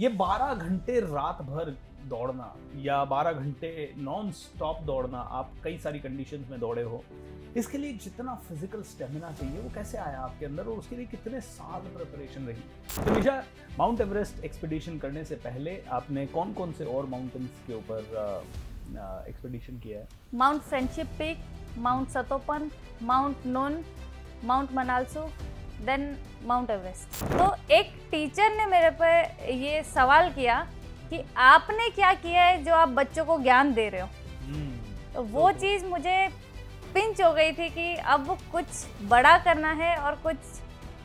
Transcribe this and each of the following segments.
ये 12 घंटे रात भर दौड़ना या 12 घंटे नॉन स्टॉप दौड़ना, आप कई सारी कंडीशंस में दौड़े हो, इसके लिए जितना फिजिकल स्टेमिना चाहिए वो कैसे आया आपके अंदर और उसके लिए कितने साल प्रिपरेशन रही? तो निशा, माउंट एवरेस्ट एक्सपीडिशन करने से पहले आपने कौन कौन से और माउंटेन्स के ऊपर एक्सपीडिशन किया है? Mount friendship peak, mount Satopanth, mount Nun, mount मनालसू, देन माउंट एवरेस्ट। तो एक टीचर ने मेरे पे ये सवाल किया कि आपने क्या किया है जो आप बच्चों को ज्ञान दे रहे हो। तो वो चीज़ मुझे पिंच हो गई थी कि अब कुछ बड़ा करना है और कुछ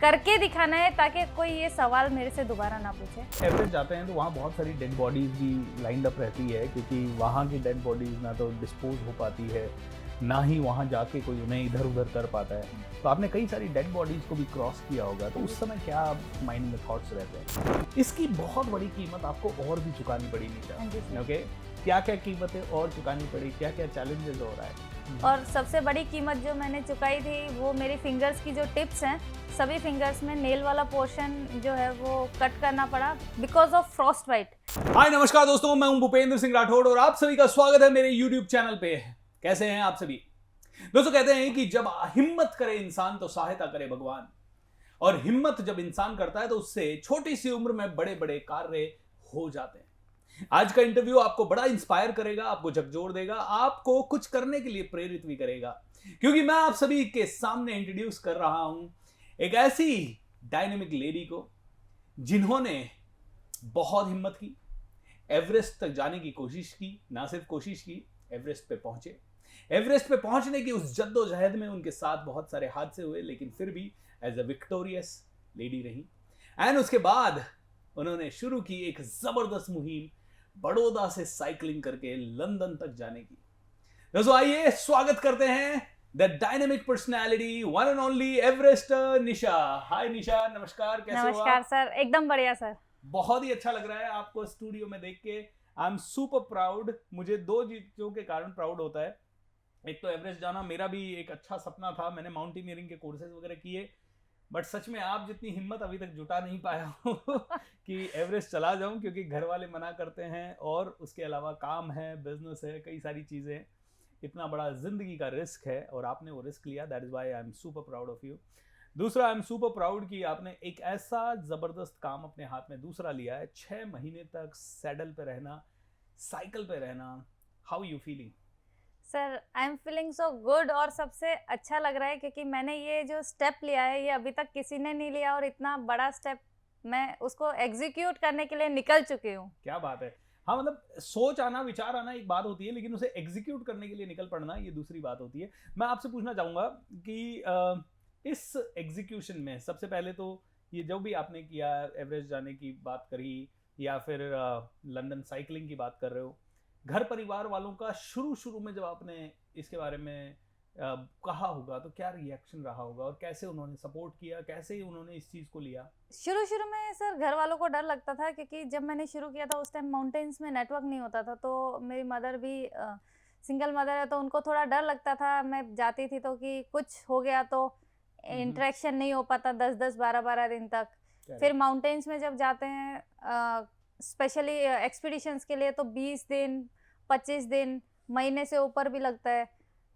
करके दिखाना है ताकि कोई ये सवाल मेरे से दोबारा ना पूछे। एवरेस्ट जाते हैं तो वहाँ बहुत सारी डेड बॉडीज भी लाइंड अप रहती है, क्योंकि वहाँ की डेड बॉडीज ना तो डिस्पोज हो पाती है, ना ही वहाँ जाके कोई उन्हें इधर उधर कर पाता है। तो आपने कई सारी डेड बॉडीज को भी क्रॉस किया होगा, तो उस समय क्या माइंड में थॉट्स रहते हैं? इसकी बहुत बड़ी कीमत आपको और भी चुकानी पड़ी निशा, ओके? क्या क्या कीमतें और चुकानी पड़ी, क्या क्या चैलेंजेस हो रहा है? और सबसे बड़ी कीमत जो मैंने चुकाई थी वो मेरी फिंगर्स की जो टिप्स हैं, सभी फिंगर्स में नेल वाला पोर्शन जो है वो कट करना पड़ा बिकॉज ऑफ फ्रॉस्ट बाइट। हाय नमस्कार दोस्तों, मैं हूं भूपेंद्र सिंह राठौड़ और आप सभी का स्वागत है मेरे यूट्यूब चैनल पे। कैसे हैं आप सभी दोस्तों? कहते हैं कि जब हिम्मत करे इंसान तो सहायता करे भगवान, और हिम्मत जब इंसान करता है तो उससे छोटी सी उम्र में बड़े बड़े कार्य हो जाते हैं। आज का इंटरव्यू आपको बड़ा इंस्पायर करेगा, आपको झकझोर देगा, आपको कुछ करने के लिए प्रेरित भी करेगा, क्योंकि मैं आप सभी के सामने इंट्रोड्यूस कर रहा हूं एक ऐसी डायनेमिक लेडी को जिन्होंने बहुत हिम्मत की, एवरेस्ट तक जाने की कोशिश की, ना सिर्फ कोशिश की, एवरेस्ट पे पहुंचे। एवरेस्ट पे पहुंचने की उस जद्दोजहद में उनके साथ बहुत सारे हादसे हुए, लेकिन फिर भी एज अ विक्टोरियस लेडी रही। एंड उसके बाद उन्होंने शुरू की एक जबरदस्त मुहिम, बड़ौदा से साइकिलिंग करके लंदन तक जाने की। दोस्तों आइए स्वागत करते हैं the dynamic personality, one and only Everester Nisha. Hi Nisha, नमस्कार, कैसे हो आप? नमस्कार सर, एकदम बढ़िया सर। बहुत ही अच्छा लग रहा है आपको स्टूडियो में देख के। आई एम सुपर प्राउड। मुझे दो चीजों के कारण प्राउड होता है। एक तो एवरेस्ट जाना मेरा भी एक अच्छा सपना था, मैंने माउंटेनियरिंग के कोर्सेज वगैरह किए, बट सच में आप जितनी हिम्मत अभी तक जुटा नहीं पाया हूँ कि एवरेस्ट चला जाऊं, क्योंकि घर वाले मना करते हैं और उसके अलावा काम है, बिजनेस है, कई सारी चीज़ें, इतना बड़ा जिंदगी का रिस्क है और आपने वो रिस्क लिया। That is why I am super proud of you. दूसरा, आई एम सुपर प्राउड कि आपने एक ऐसा जबरदस्त काम अपने हाथ में दूसरा लिया है, 6 महीने तक सैडल पे रहना, साइकिल पे रहना। How you feeling? Sir I am feeling so good, और सबसे अच्छा लग रहा है क्योंकि मैंने ये जो स्टेप लिया है ये अभी तक किसी ने नहीं लिया, और इतना बड़ा स्टेप मैं उसको एग्जीक्यूट करने के लिए निकल चुकी हूँ। क्या बात है। हाँ, मतलब सोच आना, विचार आना एक बात होती है, लेकिन उसे एग्जीक्यूट करने के लिए निकल पड़ना ये दूसरी बात होती है। मैं आपसे पूछना चाहूँगा कि इस एग्जीक्यूशन में सबसे पहले तो ये जो भी आपने किया, एवरेस्ट जाने की बात करी या फिर लंदन साइकिलिंग की बात कर रहे हो, घर परिवार वालों का शुरू में जब आपने इसके बारे में कहा होगा तो क्या रिएक्शन रहा होगा और कैसे उन्होंने सपोर्ट किया, कैसे उन्होंने इस चीज़ को लिया? शुरू में सर घर वालों को डर लगता था क्योंकि जब मैंने शुरू किया था उस टाइम माउंटेन्स में नेटवर्क नहीं होता था, तो मेरी मदर भी सिंगल मदर है तो उनको थोड़ा डर लगता था। मैं जाती थी तो कि कुछ हो गया तो इंटरेक्शन नहीं हो पाता 10-10, 12-12 दिन तक। फिर माउंटेन्स में जब जाते हैं स्पेशली एक्सपीडिशंस के लिए तो 20 दिन, 25 दिन, महीने से ऊपर भी लगता है।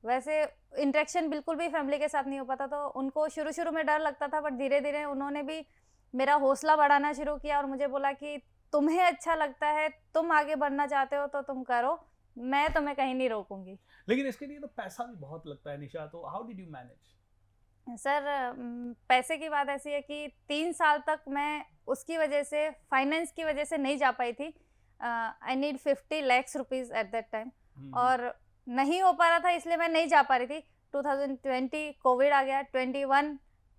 वैसे इंटरेक्शन बिल्कुल भी फैमिली के साथ नहीं हो पाता, तो उनको शुरू में डर लगता था, बट धीरे धीरे उन्होंने भी मेरा हौसला बढ़ाना शुरू किया और मुझे बोला कि तुम्हें अच्छा लगता है, तुम आगे बढ़ना चाहते हो तो तुम करो, मैं तुम्हें कहीं नहीं रोकूंगी। लेकिन इसके लिए तो पैसा भी बहुत लगता है निशा, तो how did you manage? Sir पैसे की बात ऐसी है कि 3 साल तक मैं उसकी वजह से, फाइनेंस की वजह से नहीं जा पाई थी। I need 50 lakhs rupees at that time, और नहीं हो पा रहा था इसलिए मैं नहीं जा पा रही थी। 2020 कोविड आ गया, 21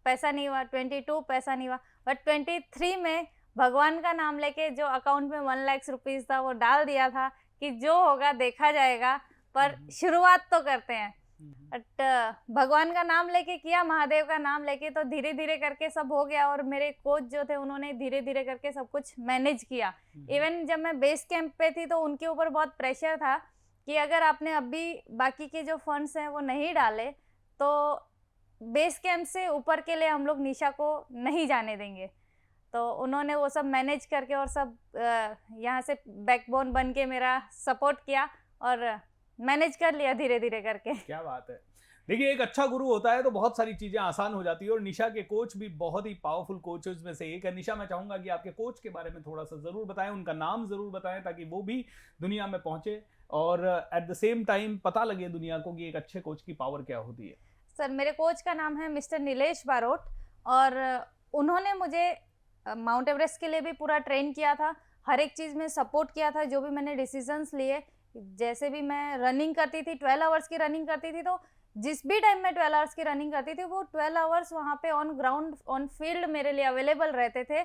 पैसा नहीं हुआ, 22 पैसा नहीं हुआ, बट 23 में भगवान का नाम लेके जो अकाउंट में 1 lakhs रुपीज़ था वो डाल दिया था कि जो होगा देखा जाएगा, पर शुरुआत तो करते हैं। बट भगवान का नाम लेके किया, महादेव का नाम लेके, तो धीरे धीरे करके सब हो गया, और मेरे कोच जो थे उन्होंने धीरे धीरे करके सब कुछ मैनेज किया। इवन जब मैं बेस कैंप पे थी तो उनके ऊपर बहुत प्रेशर था कि अगर आपने अभी बाकी के जो फंड्स हैं वो नहीं डाले तो बेस कैंप से ऊपर के लिए हम लोग निशा को नहीं जाने देंगे। तो उन्होंने वो सब मैनेज करके और सब यहाँ से बैकबोन बन के मेरा सपोर्ट किया और मैनेज कर लिया धीरे धीरे करके। क्या बात है। देखिए, एक अच्छा गुरु होता है तो बहुत सारी चीजें आसान हो जाती है, और निशा के कोच भी बहुत ही पावरफुल कोचेस में से एक है। निशा, मैं चाहूंगा कि आपके कोच के बारे में थोड़ा सा जरूर बताएं, उनका नाम जरूर बताएं, ताकि वो भी दुनिया में पहुंचे और एट द सेम टाइम पता लगे दुनिया को कि एक अच्छे कोच की पावर क्या होती है। सर, मेरे कोच का नाम है मिस्टर नीलेश बारोट, और उन्होंने मुझे माउंट एवरेस्ट के लिए भी पूरा ट्रेन किया था, हर एक चीज़ में सपोर्ट किया था। जो भी मैंने डिसीजंस लिए, जैसे भी मैं रनिंग करती थी, 12 आवर्स की रनिंग करती थी, तो जिस भी टाइम मैं 12 आवर्स की रनिंग करती थी, वो 12 आवर्स वहाँ पे ऑन ग्राउंड ऑन फील्ड मेरे लिए अवेलेबल रहते थे।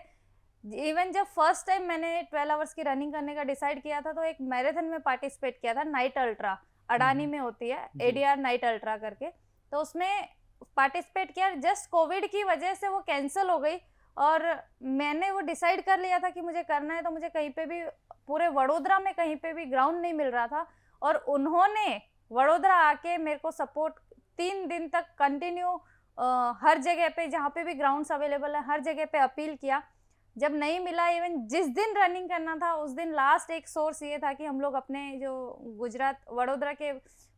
इवन जब फर्स्ट टाइम मैंने 12 आवर्स की रनिंग करने का डिसाइड किया था, तो एक मैराथन में पार्टिसिपेट किया था, नाइट अल्ट्रा, अडानी में होती है ADR नाइट अल्ट्रा करके, तो उसमें पार्टिसिपेट किया। जस्ट कोविड की वजह से वो कैंसिल हो गई, और मैंने वो डिसाइड कर लिया था कि मुझे करना है, तो मुझे कहीं पे भी पूरे वडोदरा में कहीं पे भी ग्राउंड नहीं मिल रहा था, और उन्होंने वडोदरा आके मेरे को सपोर्ट 3 दिन तक कंटिन्यू हर जगह पे जहाँ पे भी ग्राउंड्स अवेलेबल है हर जगह पे अपील किया। जब नहीं मिला, इवन जिस दिन रनिंग करना था उस दिन लास्ट एक सोर्स ये था कि हम लोग अपने जो गुजरात वडोदरा के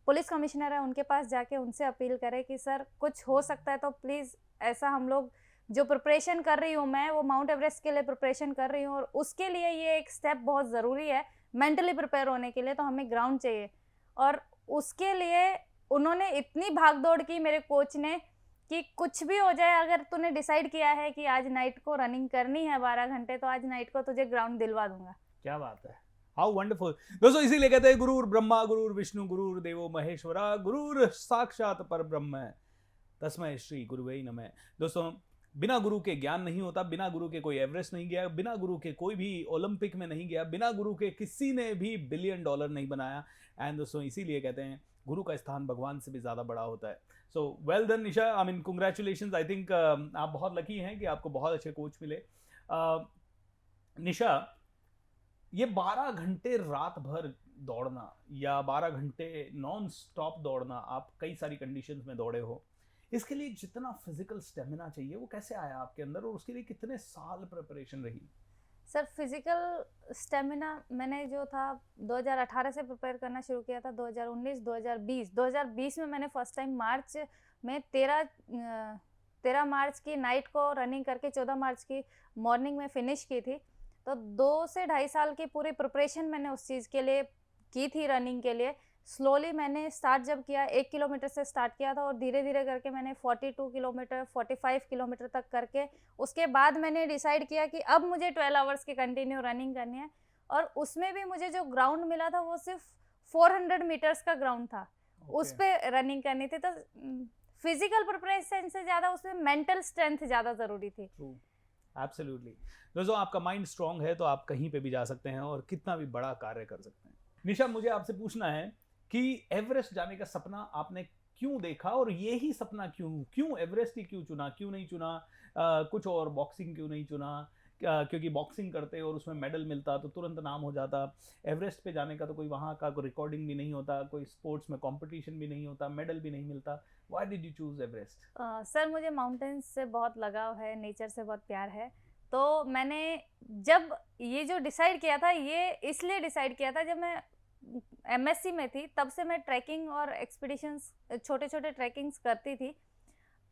पुलिस कमिश्नर है उनके पास जाके उनसे अपील करें कि सर कुछ हो सकता है तो प्लीज़ ऐसा, हम लोग जो प्रिपरेशन कर रही हूँ मैं, वो माउंट एवरेस्ट के लिए प्रिपरेशन कर रही हूँ, और उसके लिए ये एक स्टेप बहुत ज़रूरी है मेंटली प्रिपेयर होने के लिए, तो हमें ग्राउंड चाहिए। और उसके लिए उन्होंने इतनी भागदौड़ की मेरे कोच ने कि कुछ भी हो जाए, अगर तूने डिसाइड किया है कि आज नाइट को रनिंग करनी है 12 घंटे, तो आज नाइट को तुझे ग्राउंड दिलवा दूंगा। क्या बात है, हाउ वंडरफुल। दोस्तों, इसीलिए कहते हैं गुरुर ब्रह्मा गुरुर विष्णु गुरुर देवो महेश्वरा गुरुर साक्षात पर ब्रह्म तस्मै श्री गुरुवे नमः। दोस्तों, बिना गुरु के ज्ञान नहीं होता, बिना गुरु के कोई एवरेस्ट नहीं गया, बिना गुरु के कोई भी ओलंपिक में नहीं गया, बिना गुरु के किसी ने भी $1 बिलियन नहीं बनाया। एंड दोस्तों, इसीलिए कहते हैं गुरु का स्थान भगवान से भी ज़्यादा बड़ा होता है। So well done Nisha, I mean congratulations. I think आप बहुत लकी हैं कि आपको बहुत अच्छे कोच मिले। निशा, ये 12 घंटे रात भर दौड़ना या 12 घंटे नॉन स्टॉप दौड़ना, आप कई सारी कंडीशंस में दौड़े हो, इसके लिए जितना फिजिकल स्टेमिना चाहिए वो कैसे आया आपके अंदर, और उसके लिए कितने साल प्रिपरेशन रही? सर, फिजिकल स्टेमिना मैंने जो था 2018 से प्रिपेयर करना शुरू किया था, 2019, 2020 में मैंने फर्स्ट टाइम मार्च में 13 मार्च की नाइट को रनिंग करके 14 मार्च की मॉर्निंग में फिनिश की थी। तो 2 से 2.5 साल की पूरी प्रिपरेशन मैंने उस चीज़ के लिए की थी, रनिंग के लिए। स्लोली मैंने स्टार्ट जब किया, 1 किलोमीटर से स्टार्ट किया था, और धीरे धीरे करके मैंने 42 किलोमीटर 45 किलोमीटर तक करके, उसके बाद मैंने डिसाइड किया कि अब मुझे 12 आवर्स की कंटिन्यू रनिंग करनी है। और उसमें भी मुझे जो ग्राउंड मिला था वो सिर्फ 400 मीटर्स का ग्राउंड था, उस पर रनिंग करनी थी। तो फिजिकल प्रिपरेशन से ज़्यादा उसमें मेंटल स्ट्रेंथ ज़्यादा ज़रूरी थी। एब्सोल्युटली। दोस्तों, आपका माइंड स्ट्रांग है तो आप कहीं पे भी जा सकते हैं और कितना भी बड़ा कार्य कर सकते हैं। निशा, मुझे आपसे पूछना है कि एवरेस्ट जाने का सपना आपने क्यों देखा, और ये ही सपना क्यों एवरेस्ट ही क्यों चुना, क्यों नहीं चुना कुछ और, बॉक्सिंग क्यों नहीं चुना? क्योंकि बॉक्सिंग करते और उसमें मेडल मिलता तो तुरंत नाम हो जाता। एवरेस्ट पे जाने का तो कोई वहाँ का कोई रिकॉर्डिंग भी नहीं होता, कोई स्पोर्ट्स में कंपटीशन भी नहीं होता, मेडल भी नहीं मिलता। Why did you choose Everest? Sir, मुझे माउंटेन्स से बहुत लगाव है, नेचर से बहुत प्यार है। तो मैंने जब ये जो डिसाइड किया था, ये इसलिए डिसाइड किया था, जब मैं MSc में थी तब से मैं ट्रैकिंग और एक्सपीडिशंस, छोटे छोटे ट्रैकिंग्स करती थी।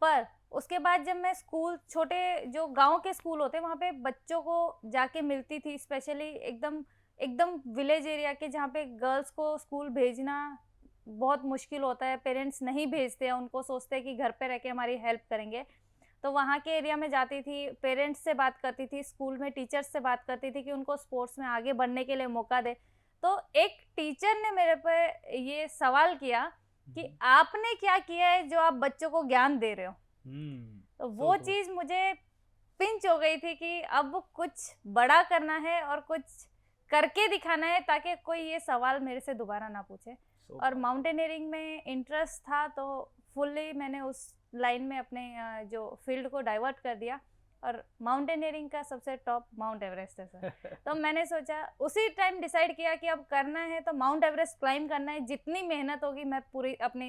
पर उसके बाद जब मैं स्कूल, छोटे जो गांव के स्कूल होते हैं वहाँ पे बच्चों को जाके मिलती थी, स्पेशली एकदम विलेज एरिया के, जहाँ पे गर्ल्स को स्कूल भेजना बहुत मुश्किल होता है, पेरेंट्स नहीं भेजते हैं, उनको सोचते हैं कि घर पे रह के हमारी हेल्प करेंगे। तो वहाँ के एरिया में जाती थी, पेरेंट्स से बात करती थी, स्कूल में टीचर्स से बात करती थी कि उनको स्पोर्ट्स में आगे बढ़ने के लिए मौका दे। तो एक टीचर ने मेरे पे ये सवाल किया कि आपने क्या किया है जो आप बच्चों को ज्ञान दे रहे हो। तो वो चीज़ मुझे पिंच हो गई थी कि अब कुछ बड़ा करना है और कुछ करके दिखाना है, ताकि कोई ये सवाल मेरे से दोबारा ना पूछे। और माउंटेनियरिंग में इंटरेस्ट था, तो फुल्ली मैंने उस लाइन में अपने जो फील्ड को डाइवर्ट कर दिया, और माउंटेनियरिंग का सबसे टॉप माउंट एवरेस्ट है सर। तो मैंने सोचा, उसी टाइम डिसाइड किया कि अब करना है तो माउंट एवरेस्ट क्लाइंब करना है, जितनी मेहनत होगी मैं पूरी अपने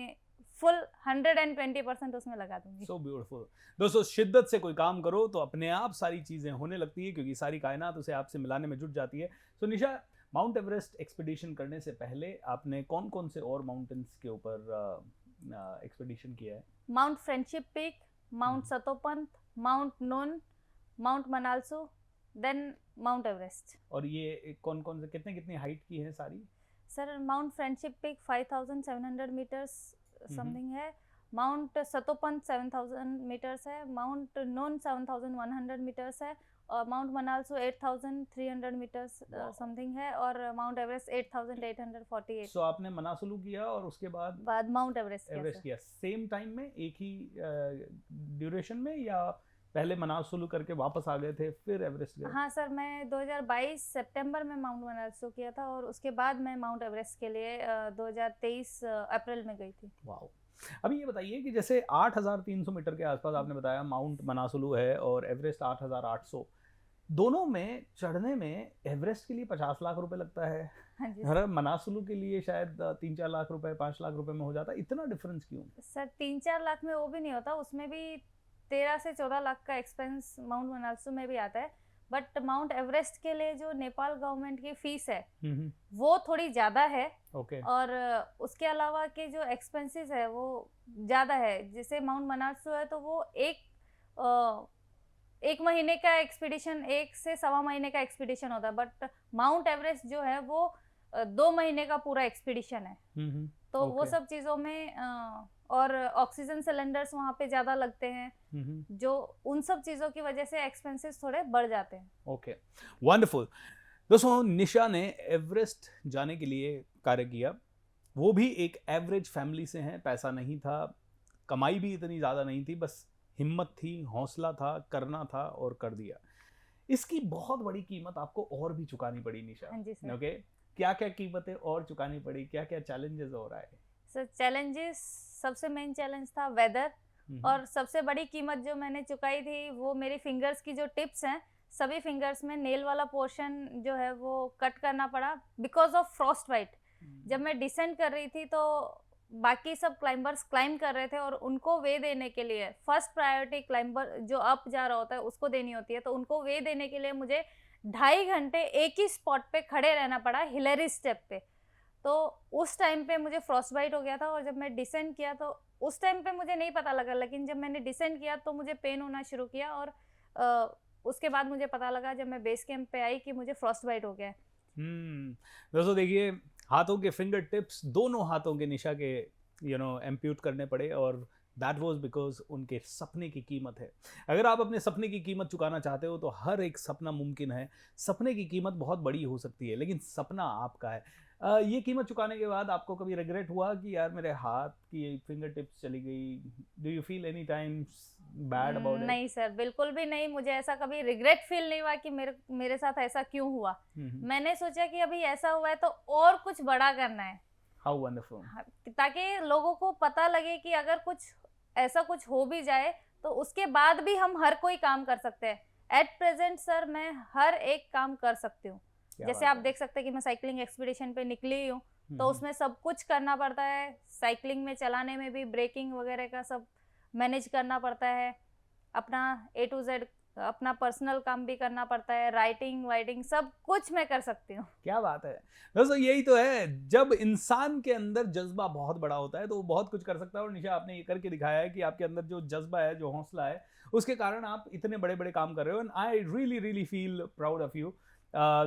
फुल 120% उसमें लगा दूंगी। So beautiful. दोस्तों, शिद्दत से कोई काम करो तो अपने आप सारी चीजें होने लगती है, क्योंकि सारी कायनात उसे आपसे मिलाने में जुट जाती है। सो निशा, माउंट एवरेस्ट एक्सपीडिशन करने से पहले आपने कौन कौन से और माउंटेन्स के ऊपर एक्सपीडिशन किया है? Mount friendship peak, mount Satopanth, mount Nun, mount मनालसू, देन माउंट एवरेस्ट। और ये कौन कौन से कितने कितनी हाइट की है सारी? Sir mount friendship peak 5700 meters something है, माउंट सतोपंथ 7000 मीटर्स है, माउंट नून 7100 मीटर्स है, और माउंट मनालसू 8300 मीटर्स समथिंग है, और माउंट एवरेस्ट 8848। सो आपने मनासलू किया और उसके बाद माउंट एवरेस्ट किया सेम टाइम में, एक ही ड्यूरेशन में, या पहले मनासलू करके वापस आ गए थे फिर एवरेस्ट गए? हाँ सर, मैं 2022 सितंबर में माउंट मनालसू किया था, और उसके बाद मैं माउंट एवरेस्ट के लिए 2023 अप्रैल में गई थी। वाओ। अभी ये बताइए कि जैसे 8300 मीटर के आसपास आपने बताया माउंट मनासलू है और एवरेस्ट 8800, दोनों में चढ़ने में एवरेस्ट के लिए 50 लाख रुपए लगता है, हाँ जी और मनासलू के लिए शायद 3-4 लाख रुपए, 5 लाख रुपए में हो जाता है। इतना डिफरेंस क्यों? सर 3-4 लाख में वो भी नहीं होता, उसमें भी 13 से 14 लाख का एक्सपेंस माउंट मनालसू में भी आता है। बट माउंट एवरेस्ट के लिए जो नेपाल गवर्नमेंट की फीस है वो थोड़ी ज़्यादा है। ओके। और उसके अलावा के जो एक्सपेंसेस है वो ज़्यादा है। जैसे माउंट मनालसू है तो वो एक महीने का एक्सपीडिशन, 1 से सवा महीने का एक्सपीडिशन होता है, बट माउंट एवरेस्ट जो है वो 2 महीने का पूरा एक्सपीडिशन है। तो वो सब चीज़ों में और ऑक्सीजन सिलेंडर्स वहाँ पे ज़्यादा लगते हैं, जो उन सब चीज़ों की वजह से एक्सपेंसेस थोड़े बढ़ जाते हैं। Okay, wonderful. दोस्तों, निशा ने एवरेस्ट जाने के लिए कार्य किया, वो भी एक एवरेज फैमिली से हैं, पैसा नहीं था, कमाई भी इतनी ज़्यादा नहीं थी, बस हिम्मत थी, हौसला था, करना था और कर दिया। इसकी बहुत बड़ी कीमत आपको और भी चुकानी पड़ी निशा। हाँ जी सर। ओके, क्या क्या कीमतें और चुकानी पड़ी, क्या क्या चैलेंजेस हो रहा है? सर चैलेंजेस, सबसे मेन चैलेंज था वेदर, और सबसे बड़ी कीमत जो मैंने चुकाई थी वो मेरी फिंगर्स की जो टिप्स हैं, सभी फिंगर्स में नेल वाला पोर्शन जो है वो कट करना पड़ा बिकॉज ऑफ फ्रॉस्ट बाइट। जब मैं डिसेंड कर रही थी तो बाकी सब क्लाइंबर्स क्लाइंब कर रहे थे, और उनको वे देने के लिए फर्स्ट प्रायोरिटी क्लाइंबर जो अप जा रहा होता है उसको देनी होती है, तो उनको वे देने के लिए मुझे 2.5 घंटे एक ही स्पॉट पे खड़े रहना पड़ा हिलेरी स्टेप पे। तो उस टाइम पे मुझे फ्रॉस्ट बाइट हो गया था, और जब मैं डिसेंड किया तो उस टाइम पे मुझे नहीं पता लगा, लेकिन जब मैंने डिसेंड किया तो मुझे पेन होना शुरू किया, और उसके बाद मुझे पता लगा जब मैं बेस कैंप पे आई कि मुझे फ्रॉस्ट बाइट हो गया है। दोस्तों देखिए, हाथों के फिंगर टिप्स, दोनों हाथों के निशा के एम्प्यूट करने पड़े, और दैट वाज बिकॉज उनके सपने की कीमत है। अगर आप अपने सपने की कीमत चुकाना चाहते हो तो हर एक सपना मुमकिन है। सपने की कीमत बहुत बड़ी हो सकती है, लेकिन सपना आपका है। ये कीमत चुकाने के बाद आपको कभी रिग्रेट हुआ कि यार मेरे हाथ की फिंगर टिप्स चली गई? Do you feel any times bad about it? नहीं सर, बिल्कुल भी नहीं। मुझे ऐसा कभी रिग्रेट फील नहीं हुआ कि मेरे साथ ऐसा क्यों हुआ। मैंने सोचा कि अभी ऐसा हुआ है तो और कुछ बड़ा करना है। How wonderful. ताकि लोगों को पता लगे कि अगर कुछ ऐसा कुछ हो भी जाए तो उसके बाद भी हम हर कोई काम कर सकते हैं। एट प्रेजेंट सर मैं हर एक काम कर सकती हूँ। जैसे आप देख सकते हैं कि मैं साइकिलिंग एक्सपीडिशन पे निकली हूँ, तो उसमें सब कुछ करना पड़ता है। साइकिलिंग में चलाने में भी ब्रेकिंग वगैरह का सब मैनेज करना पड़ता है, अपना A to Z अपना पर्सनल काम भी करना पड़ता है, राइटिंग वाइटिंग सब कुछ मैं कर सकती हूँ। क्या बात है। दोस्तों यही तो है, जब इंसान के अंदर जज्बा बहुत बड़ा होता है तो वो बहुत कुछ कर सकता है, और निशा आपने ये करके दिखाया है कि आपके अंदर जो जज्बा है, जो हौसला है, उसके कारण आप इतने बड़े बड़े काम कर रहे हो, and I really really feel proud of you.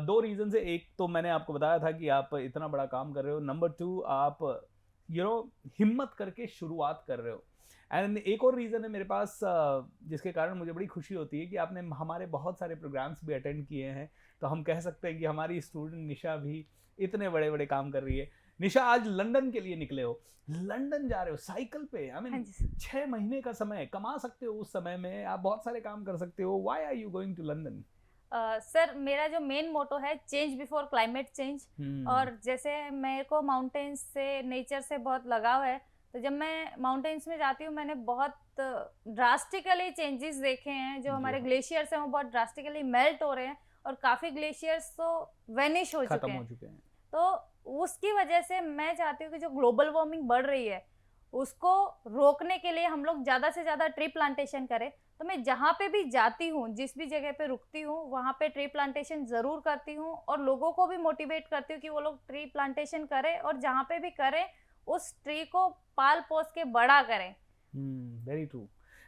2 reason से, एक तो मैंने आपको बताया था कि आप इतना बड़ा काम कर रहे हो, नंबर 2 आप हिम्मत करके शुरुआत कर रहे हो, एंड एक और रीज़न है मेरे पास जिसके कारण मुझे बड़ी खुशी होती है कि आपने हमारे बहुत सारे प्रोग्राम्स भी अटेंड किए हैं, तो हम कह सकते हैं कि हमारी स्टूडेंट निशा भी इतने बड़े बड़े काम कर रही है। निशा, आज लंदन के लिए निकले हो, लंदन जा रहे हो साइकिल पे। आई मीन 6 महीने का समय कमा सकते हो, उस समय में आप बहुत सारे काम कर सकते हो। Why are you going to London? Sir मेरा जो मेन मोटो है चेंज बिफोर क्लाइमेट चेंज, और जैसे मेरे को माउंटेन्स से, नेचर से बहुत लगाव है, तो जब मैं माउंटेन्स में जाती हूँ मैंने बहुत ड्रास्टिकली चेंजेस देखे हैं। जो हमारे ग्लेशियर्स हैं वो बहुत ड्रास्टिकली मेल्ट हो रहे हैं, और काफ़ी ग्लेशियर्स तो वेनिश हो चुके हैं। तो उसकी वजह से मैं चाहती हूँ कि जो ग्लोबल वार्मिंग बढ़ रही है उसको रोकने के लिए हम लोग ज़्यादा से ज़्यादा ट्री प्लांटेशन करें। तो मैं जहाँ पे भी जाती हूँ, जिस भी जगह पे रुकती हूँ, वहाँ पे ट्री प्लांटेशन ज़रूर करती हूँ और लोगों को भी मोटिवेट करती हूँ कि वो लोग ट्री प्लांटेशन करें और जहाँ पे भी करें उस ट्री को पाल पोस के बड़ा करें। Very true.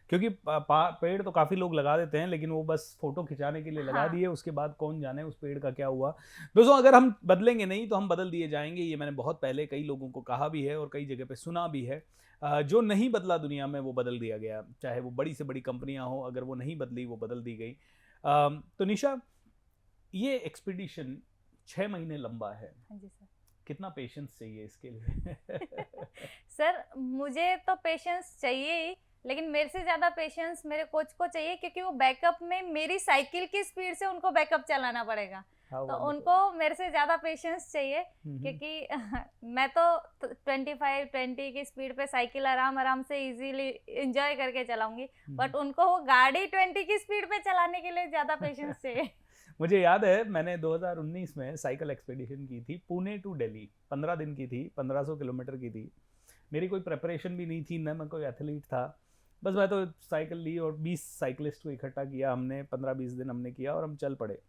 क्योंकि पेड़ तो काफ़ी लोग लगा देते हैं, लेकिन वो बस फोटो खिंचाने के लिए लगा हाँ। दिए, उसके बाद कौन जाने उस पेड़ का क्या हुआ। दोस्तों, अगर हम बदलेंगे नहीं तो हम बदल दिए जाएंगे। ये मैंने बहुत पहले कई लोगों को कहा भी है और कई जगह पे सुना भी है। जो नहीं बदला दुनिया में वो बदल दिया गया, चाहे वो बड़ी से बड़ी कंपनियां हो, अगर वो नहीं बदली वो बदल दी गई। तो निशा, ये एक्सपीडिशन 6 महीने लंबा है, हाँ जी सर। कितना पेशेंस चाहिए इसके लिए? सर मुझे तो पेशेंस चाहिए ही, लेकिन मेरे से ज़्यादा पेशेंस मेरे कोच को चाहिए, क्योंकि वो बैकअप में मेरी साइकिल की स्पीड से उनको बैकअप चलाना पड़ेगा। How तो wonderful. उनको मेरे से ज़्यादा पेशेंस चाहिए, हम्म। क्योंकि मैं तो 25-20 की स्पीड पे साइकिल आराम आराम से इजीली एंजॉय करके चलाऊंगी, बट उनको वो गाड़ी 20 की स्पीड पे चलाने के लिए ज़्यादा पेशेंस चाहिए। मुझे याद है, मैंने 2019 में साइकिल एक्सपीडिशन की थी, पुणे टू दिल्ली, 15 दिन की थी, 1500 किलोमीटर की थी। मेरी कोई प्रिपरेशन भी नहीं थी, ना मैं कोई एथलीट था, बस मैं तो साइकिल ली और 20 साइकिलिस्ट को इकट्ठा किया हमने, 15-20 दिन हमने किया और हम चल पड़े।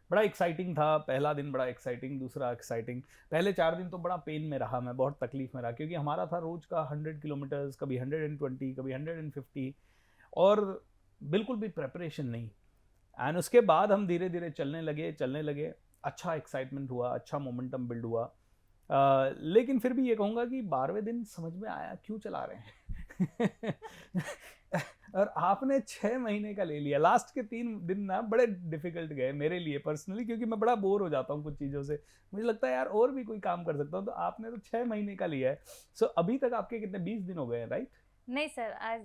बड़ा एक्साइटिंग था, पहला दिन बड़ा एक्साइटिंग, दूसरा एक्साइटिंग। पहले 4 दिन तो बड़ा पेन में रहा, मैं बहुत तकलीफ में रहा, क्योंकि हमारा था रोज का 100 किलोमीटर्स, कभी 120, कभी 150, और बिल्कुल भी प्रेपरेशन नहीं। एंड उसके बाद हम धीरे धीरे चलने लगे, अच्छा एक्साइटमेंट हुआ, अच्छा मोमेंटम बिल्ड हुआ। लेकिन फिर भी ये कहूँगा कि 12वें दिन समझ में आया क्यों चला रहे हैं। और आपने 6 महीने का ले लिया। लास्ट के 3 दिन ना बड़े डिफिकल्ट गए मेरे लिए पर्सनली, क्योंकि मैं बड़ा बोर हो जाता हूँ कुछ चीज़ों से, मुझे लगता है यार और भी कोई काम कर सकता हूँ। तो आपने तो 6 महीने का लिया है। सो अभी तक आपके कितने 20 दिन हो गए हैं, राइट? नहीं सर, आज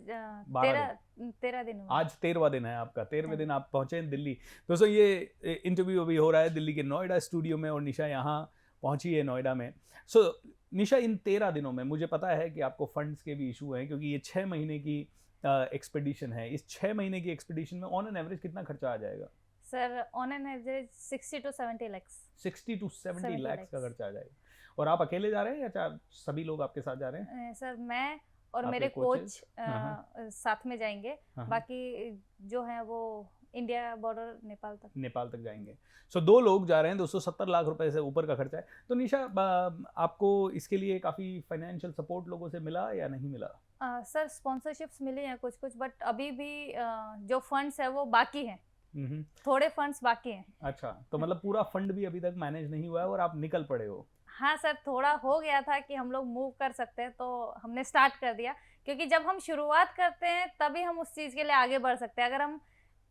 12 13 दिन हुआ। आज 13वां दिन है आपका, 13वें हाँ। दिन आप पहुंचे हैं दिल्ली। दोस्तों, ये इंटरव्यू अभी हो रहा है दिल्ली के नोएडा स्टूडियो में और निशा यहाँ पहुंची है नोएडा में। सो निशा, इन 13 दिनों में मुझे पता है कि आपको फंड्स के भी इशू हैं, क्योंकि ये 6 महीने की एक्सपीडिशन है। इस 6 महीने की एक्सपीडिशन में ऑन एन एवरेज कितना खर्चा आ जाएगा? Sir on an average 60 to 70 lakhs। 60 to 70 70 lakh का lakhs। खर्चा आ जाएगा। और आप अकेले जा रहे हैं या सभी लोग आपके साथ जा रहे हैं? सर मैं और आपके मेरे coaches? कोच साथ में जाएंगे, हाँ। बाकी जो है वो इंडिया बॉर्डर नेपाल तक जाएंगे। सो 2 लोग जा रहे हैं, 270 लाख रुपए से ऊपर का खर्चा है। तो निशा, आपको इसके लिए काफ़ी फाइनेंशियल सपोर्ट लोगों से मिला या नहीं मिला? सर स्पॉन्सरशिप्स मिली हैं कुछ, बट अभी भी जो फंड्स है वो बाकी हैं, थोड़े फंड्स बाकी हैं। अच्छा, तो मतलब पूरा फंड भी अभी तक मैनेज नहीं हुआ है और आप निकल पड़े हो? हाँ सर, थोड़ा हो गया था कि हम लोग मूव कर सकते हैं, तो हमने स्टार्ट कर दिया, क्योंकि जब हम शुरुआत करते हैं तभी हम उस चीज़ के लिए आगे बढ़ सकते हैं। अगर हम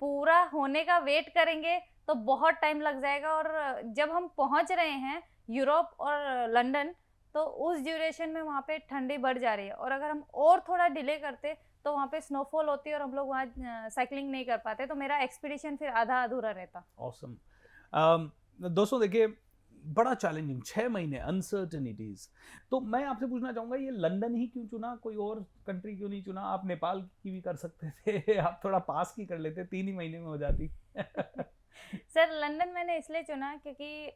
पूरा होने का वेट करेंगे तो बहुत टाइम लग जाएगा, और जब हम पहुंच रहे हैं यूरोप और लंदन, तो उस ड्यूरेशन में वहाँ पे ठंडी बढ़ जा रही है, और अगर हम और थोड़ा डिले करते तो वहाँ पे स्नोफॉल होती है और हम लोग वहाँ साइकिलिंग नहीं कर पाते, तो मेरा एक्सपीडिशन फिर आधा अधूरा रहता। ऑसम। दोस्तों देखिए, बड़ा चैलेंजिंग 6 महीने, अनसर्टेनिटीज। तो मैं आपसे पूछना चाहूँगा, ये लंदन ही क्यों चुना, कोई और कंट्री क्यों नहीं चुना? आप नेपाल की भी कर सकते थे, आप थोड़ा पास की कर लेते, 3 ही महीने में हो जाती। सर लंदन मैंने इसलिए चुना क्योंकि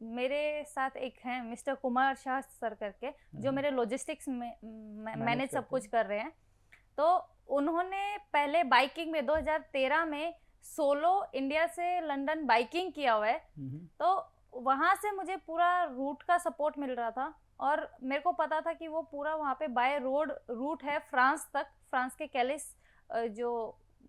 मेरे साथ एक हैं मिस्टर कुमार शाह सर करके, जो मेरे लॉजिस्टिक्स में मैनेज सब कुछ कर रहे हैं। तो उन्होंने पहले बाइकिंग में 2013 में सोलो इंडिया से लंदन बाइकिंग किया हुआ है, तो वहाँ से मुझे पूरा रूट का सपोर्ट मिल रहा था, और मेरे को पता था कि वो पूरा वहाँ पे बाय रोड रूट है फ्रांस तक, फ्रांस के कैलिस जो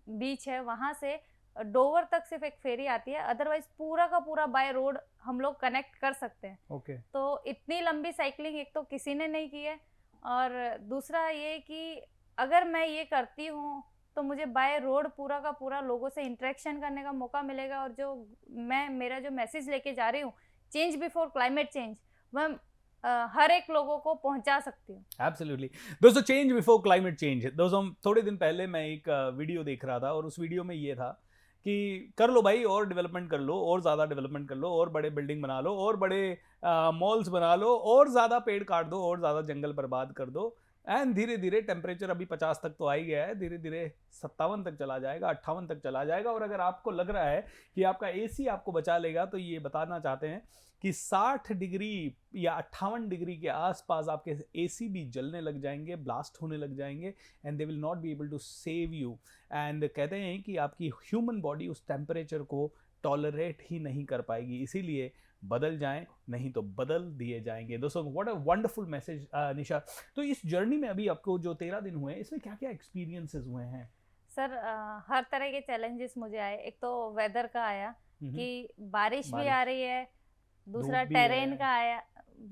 बीच है वहाँ से डोवर तक सिर्फ एक फेरी आती है, अदरवाइज पूरा का पूरा बाय रोड हम लोग कनेक्ट कर सकते हैं। ओके। तो इतनी लंबी साइकिलिंग एक तो किसी ने नहीं की है, और दूसरा ये कि अगर मैं ये करती हूँ तो मुझे बाय रोड पूरा का पूरा लोगों से इंटरेक्शन करने का मौका मिलेगा, और जो मेरा जो मैसेज लेके जा रही हूँ, चेंज बिफोर क्लाइमेट चेंज, मैं हर एक लोगों को पहुंचा सकती हूँ। एब्सोल्युटली। दोस्तों, चेंज बिफोर क्लाइमेट चेंज। दोस्तों, थोड़े दिन पहले मैं एक वीडियो देख रहा था, और उस वीडियो में ये था कि कर लो भाई, और डेवलपमेंट कर लो, और ज़्यादा डेवलपमेंट कर लो, और बड़े बिल्डिंग बना लो, और बड़े मॉल्स बना लो, और ज़्यादा पेड़ काट दो, और ज़्यादा जंगल बर्बाद कर दो, एंड धीरे धीरे टेम्परेचर अभी 50 तक तो आ ही गया है, धीरे धीरे 57 तक चला जाएगा, 58 तक चला जाएगा। और अगर आपको लग रहा है कि आपका AC आपको बचा लेगा, तो ये बताना चाहते हैं कि 60 डिग्री या 58 डिग्री के आसपास आपके एसी भी जलने लग जाएंगे, ब्लास्ट होने लग जाएंगे, and they will not be able to save you. And कहते हैं कि आपकी ह्यूमन बॉडी उस टेम्परेचर को टॉलरेट ही नहीं कर पाएगी, इसीलिए बदल जाएं, नहीं तो बदल दिए जाएंगे। दोस्तों, व्हाट अ वंडरफुल मैसेज निशा। तो इस जर्नी में अभी आपको जो 13 दिन हुए हैं, इसमें क्या क्या एक्सपीरियंसेस हुए हैं? सर हर तरह के चैलेंजेस मुझे आए। एक तो वेदर का आया कि बारिश भी आ रही है, दूसरा टेरेन का आया,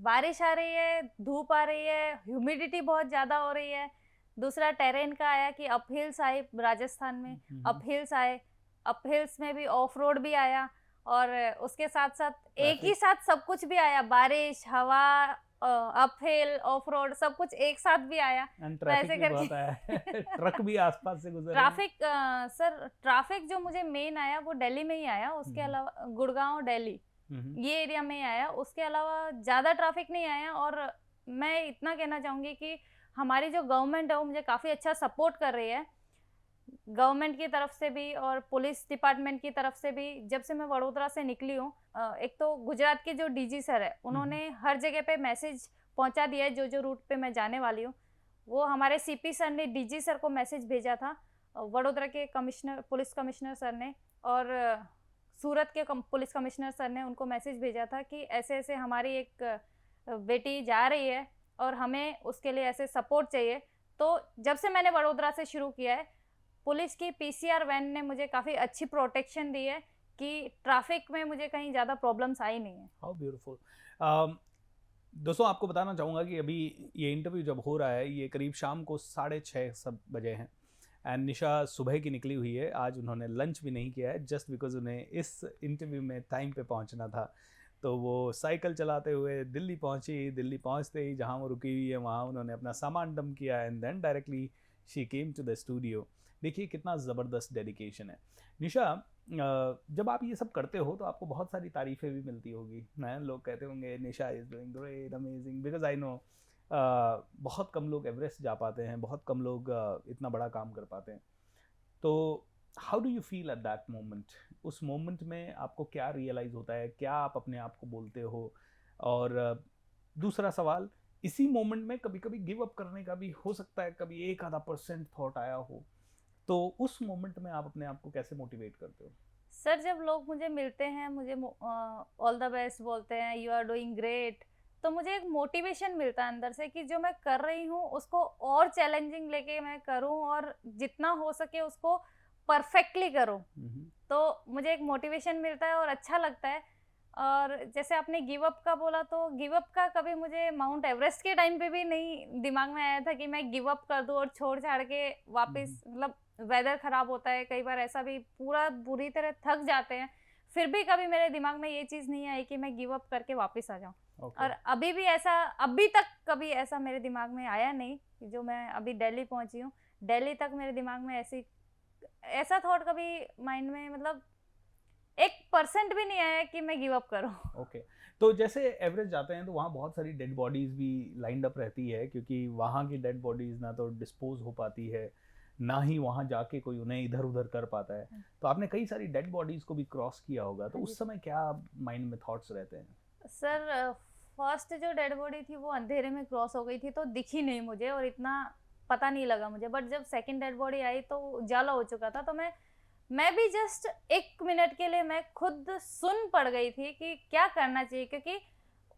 बारिश आ रही है, धूप आ रही है, ह्यूमिडिटी बहुत ज़्यादा हो रही है। दूसरा टेरेन का आया कि अप हिल्स आए, राजस्थान में अप हिल्स आए, अप हिल्स में भी ऑफ रोड भी आया, और उसके साथ साथ एक ही साथ सब कुछ भी आया, बारिश, हवा, अप हिल, ऑफ रोड, सब कुछ एक साथ भी आया। तो ऐसे करके ट्रक भी आसपास से गुजर ट्रैफिक सर, ट्रैफिक जो मुझे मेन आया वो दिल्ली में ही आया, उसके अलावा गुड़गांव, दिल्ली ये एरिया में ही आया, उसके अलावा ज़्यादा ट्रैफिक नहीं आया। और मैं इतना कहना चाहूँगी कि हमारी जो गवर्नमेंट है वो मुझे काफ़ी अच्छा सपोर्ट कर रही है, गवर्नमेंट की तरफ से भी और पुलिस डिपार्टमेंट की तरफ से भी। जब से मैं वडोदरा से निकली हूँ, एक तो गुजरात के जो डीजी सर है उन्होंने हर जगह पे मैसेज पहुँचा दिया है, जो जो रूट पे मैं जाने वाली हूँ। वो हमारे सीपी सर ने डीजी सर को मैसेज भेजा था, वडोदरा के कमिश्नर, पुलिस कमिश्नर सर ने, और सूरत के पुलिस कमिश्नर सर ने उनको मैसेज भेजा था कि ऐसे ऐसे हमारी एक बेटी जा रही है और हमें उसके लिए ऐसे सपोर्ट चाहिए। तो जब से मैंने वडोदरा से शुरू किया है, पुलिस की पीसीआर वैन ने मुझे काफ़ी अच्छी प्रोटेक्शन दी है कि ट्रैफिक में मुझे कहीं ज़्यादा प्रॉब्लम्स आई नहीं है। How beautiful. दोस्तों, आपको बताना चाहूँगा कि अभी ये इंटरव्यू जब हो रहा है, ये करीब शाम को 6:30 सब बजे हैं, एंड निशा सुबह की निकली हुई है। आज उन्होंने लंच भी नहीं किया है, जस्ट बिकॉज उन्हें इस इंटरव्यू में टाइम पे पहुंचना था। तो वो साइकिल चलाते हुए दिल्ली पहुंची। दिल्ली पहुंचते ही जहां वो रुकी हुई है वहां उन्होंने अपना सामान डंप किया, and then directly she came to the studio. देखिए कितना ज़बरदस्त डेडिकेशन है। निशा, जब आप ये सब करते हो तो आपको बहुत सारी तारीफ़ें भी मिलती होगी ना, लोग कहते होंगे Nisha is doing great, amazing, because I know बहुत कम लोग एवरेस्ट जा पाते हैं, बहुत कम लोग इतना बड़ा काम कर पाते हैं। तो how do you feel at that moment? उस मोमेंट में आपको क्या रियलाइज़ होता है, क्या आप अपने आप को बोलते हो? और दूसरा सवाल, इसी मोमेंट में कभी कभी गिव अप करने का भी हो सकता है, कभी 1-आधा% थॉट आया हो, तो उस मोमेंट में आप अपने आप को कैसे मोटिवेट करते हो? सर, जब लोग मुझे मिलते हैं, मुझे ऑल द बेस्ट बोलते हैं, यू आर डूइंग ग्रेट, तो मुझे एक मोटिवेशन मिलता है अंदर से कि जो मैं कर रही हूँ उसको और चैलेंजिंग लेके मैं करूँ और जितना हो सके उसको परफेक्टली करूँ। तो मुझे एक मोटिवेशन मिलता है और अच्छा लगता है। और जैसे आपने गिव अप का बोला, तो गिव अप का कभी मुझे माउंट एवरेस्ट के टाइम पे भी नहीं दिमाग में आया था कि मैं गिव अप कर दूँ और छोड़ छाड़ के वापस, मतलब वेदर ख़राब होता है कई बार, ऐसा भी पूरा बुरी तरह थक जाते हैं, फिर भी कभी मेरे दिमाग में ये चीज़ नहीं आई कि मैं गिव अप करके वापस आ जाऊँ। और अभी भी ऐसा, अभी तक कभी ऐसा मेरे दिमाग में आया नहीं कि जो मैं अभी दिल्ली पहुँची हूँ, दिल्ली तक मेरे दिमाग में ऐसा थॉट कभी माइंड में, मतलब 1% भी नहीं आया कि मैं गिव अप करूँ। ओके। तो जैसे एवरेस्ट जाते हैं तो वहाँ बहुत सारी डेड बॉडीज़ भी लाइंड अप रहती है, क्योंकि वहाँ की डेड बॉडीज़ ना तो डिस्पोज हो पाती है, ना ही वहाँ जाके कोई उन्हें इधर उधर कर पाता है। तो आपने कई सारी डेड बॉडीज़ को भी क्रॉस किया होगा, तो उस समय क्या माइंड में थॉट्स रहते हैं? सर, फर्स्ट जो डेड बॉडी थी वो अंधेरे में क्रॉस हो गई थी, तो दिखी नहीं मुझे और इतना पता नहीं लगा मुझे। बट जब सेकंड डेड बॉडी आई तो उजाला हो चुका था, तो मैं भी जस्ट 1 मिनट के लिए मैं खुद सुन पड़ गई थी कि क्या करना चाहिए, क्योंकि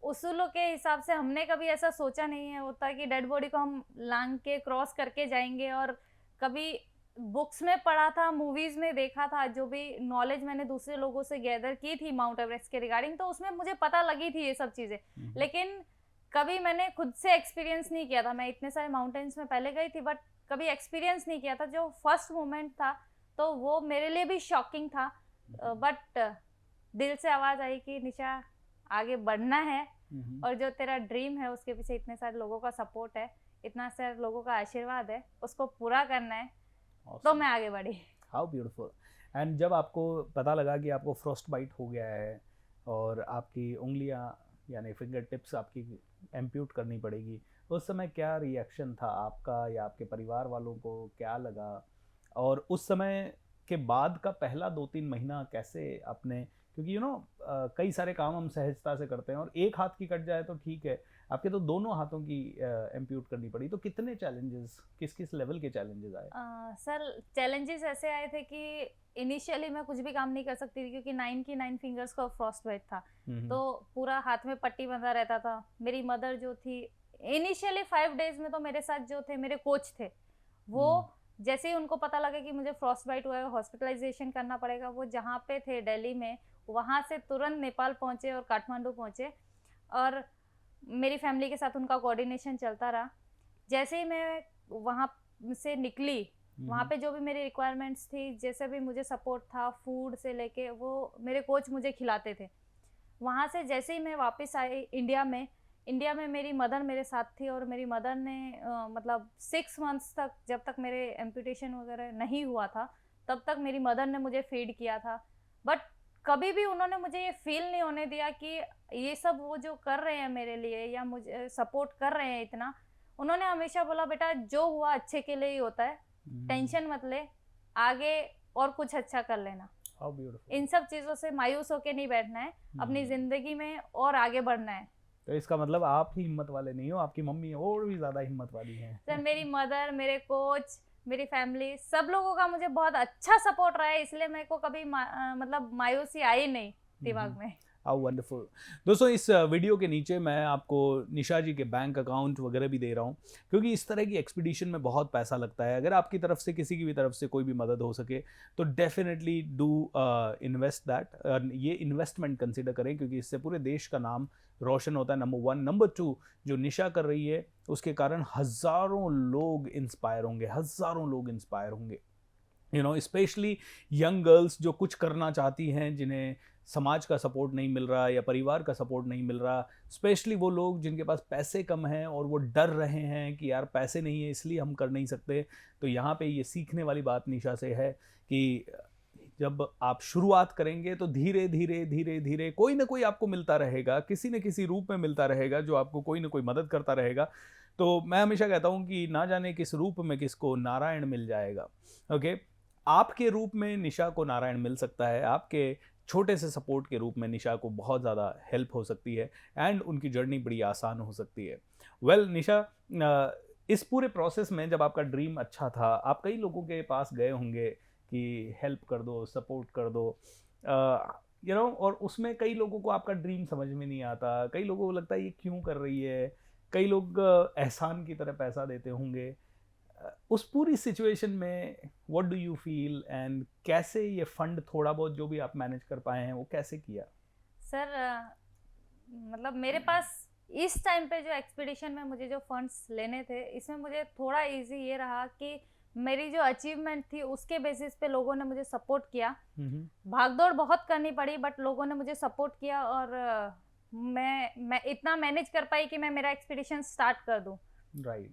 उसूलों के हिसाब से हमने कभी ऐसा सोचा नहीं है होता कि डेड बॉडी को हम लांग के क्रॉस करके जाएंगे। और कभी बुक्स में पढ़ा था, मूवीज में देखा था, जो भी नॉलेज मैंने दूसरे लोगों से गैदर की थी माउंट एवरेस्ट के रिगार्डिंग, तो उसमें मुझे पता लगी थी ये सब चीज़ें, लेकिन कभी मैंने खुद से एक्सपीरियंस नहीं किया था। मैं इतने सारे माउंटेन्स में पहले गई थी, बट कभी एक्सपीरियंस नहीं किया था। जो फर्स्ट मोमेंट था तो वो मेरे लिए भी शॉकिंग था, बट दिल से आवाज़ आई कि निशा आगे बढ़ना है, और जो तेरा ड्रीम है उसके पीछे इतने सारे लोगों का सपोर्ट है, इतना सारे लोगों का आशीर्वाद है, उसको पूरा करना है। Awesome. तो मैं आगे बढ़ी। How beautiful. एंड जब आपको पता लगा कि आपको फ्रॉस्ट बाइट हो गया है और आपकी उंगलियां यानी फिंगर टिप्स आपकी एम्प्यूट करनी पड़ेगी, उस समय क्या रिएक्शन था आपका या आपके परिवार वालों को, क्या लगा? और उस समय के बाद का पहला 2-3 महीना कैसे आपने क्योंकि कई सारे काम हम सहजता से करते हैं और एक हाथ की कट जाए तो ठीक है, आपके तो दोनों हाथों की एम्प्यूट करनी पड़ी। तो कितने चैलेंजेस, किस किस लेवल के चैलेंजेस आए? सर चैलेंजेस ऐसे आए थे कि इनिशियली मैं कुछ भी काम नहीं कर सकती थी क्योंकि 9 फिंगर्स का फ्रॉस्ट बाइट था, तो पूरा हाथ में पट्टी बंधा रहता था। मेरी मदर जो थी इनिशियली 5 डेज में तो मेरे साथ जो थे मेरे कोच थे, वो जैसे ही उनको पता लगा कि मुझे फ्रॉस्ट बाइट हुआ है, हॉस्पिटलाइजेशन करना पड़ेगा, वो जहाँ पे थे दिल्ली में, वहाँ से तुरंत नेपाल पहुँचे और काठमांडू पहुँचे और मेरी फैमिली के साथ उनका कोऑर्डिनेशन चलता रहा। जैसे ही मैं वहाँ से निकली, वहाँ पे जो भी मेरी रिक्वायरमेंट्स थी, जैसे भी मुझे सपोर्ट था फूड से लेके, वो मेरे कोच मुझे खिलाते थे। वहाँ से जैसे ही मैं वापस आई इंडिया में मेरी मदर मेरे साथ थी और मेरी मदर ने मतलब 6 मंथ्स तक, जब तक मेरे एम्पुटेशन वगैरह नहीं हुआ था, तब तक मेरी मदर ने मुझे फीड किया था। बट कभी भी उन्होंने मुझे ये फील नहीं होने दिया कि ये सब वो जो कर रहे हैं मेरे लिए या मुझे सपोर्ट कर रहे हैं इतना। उन्होंने हमेशा बोला, बेटा जो हुआ अच्छे के लिए ही होता है, टेंशन मत ले, आगे और कुछ अच्छा कर लेना। इन सब चीजों से मायूस होके नहीं बैठना है, अपनी जिंदगी में और आगे बढ़ना है। तो इसका मतलब आप ही हिम्मत वाले नहीं हो, आपकी मम्मी और भी ज्यादा हिम्मत वाली हैं। सर मेरी मदर, मेरे कोच, मेरी फैमिली, सब लोगों का मुझे बहुत अच्छा सपोर्ट रहा है, इसलिए मेरे को कभी मतलब मायूसी आई नहीं दिमाग में। How wonderful. दोस्तों इस वीडियो के नीचे मैं आपको निशा जी के बैंक अकाउंट वगैरह भी दे रहा हूँ, क्योंकि इस तरह की एक्सपीडिशन में बहुत पैसा लगता है। अगर आपकी तरफ से, किसी की भी तरफ से कोई भी मदद हो सके तो डेफिनेटली डू इन्वेस्ट दैट। ये इन्वेस्टमेंट कंसिडर करें, क्योंकि इससे पूरे देश का नाम रोशन होता है, नंबर 1। नंबर 2, जो निशा कर रही है उसके कारण हज़ारों लोग इंस्पायर होंगे, हज़ारों लोग इंस्पायर होंगे। स्पेशली यंग गर्ल्स जो कुछ करना चाहती हैं, जिन्हें समाज का सपोर्ट नहीं मिल रहा या परिवार का सपोर्ट नहीं मिल रहा, स्पेशली वो लोग जिनके पास पैसे कम हैं और वो डर रहे हैं कि यार पैसे नहीं है इसलिए हम कर नहीं सकते। तो यहाँ पे ये सीखने वाली बात निशा से है कि जब आप शुरुआत करेंगे तो धीरे धीरे धीरे धीरे कोई ना कोई आपको मिलता रहेगा, किसी न किसी रूप में मिलता रहेगा, जो आपको कोई ना कोई मदद करता रहेगा। तो मैं हमेशा कहता हूँ कि ना जाने किस रूप में किसको नारायण मिल जाएगा। ओके, आपके रूप में निशा को नारायण मिल सकता है, आपके छोटे से सपोर्ट के रूप में निशा को बहुत ज़्यादा हेल्प हो सकती है एंड उनकी जर्नी बड़ी आसान हो सकती है। वेल निशा, इस पूरे प्रोसेस में जब आपका ड्रीम अच्छा था, आप कई लोगों के पास गए होंगे कि हेल्प कर दो, सपोर्ट कर दो, और उसमें कई लोगों को आपका ड्रीम समझ में नहीं आता, कई लोगों को लगता है ये क्यों कर रही है, कई लोग एहसान की तरह पैसा देते होंगे। उस पूरी सिचुएशन में what do you feel and कैसे ये फंड थोड़ा बहुत जो भी आप मैनेज कर पाए हैं वो कैसे किया? सर मतलब मेरे पास इस टाइम पे जो एक्सपीडिशन में मुझे जो फंड्स लेने थे, इसमें मुझे थोड़ा इजी ये रहा कि मेरी जो अचीवमेंट थी उसके बेसिस पे लोगों ने मुझे सपोर्ट किया। भागदौड़ बहुत करनी पड़ी बट लोगों ने मुझे सपोर्ट किया और मैं इतना मैनेज कर पाई कि मैं मेरा एक्सपीडिशन स्टार्ट कर दूं। Right,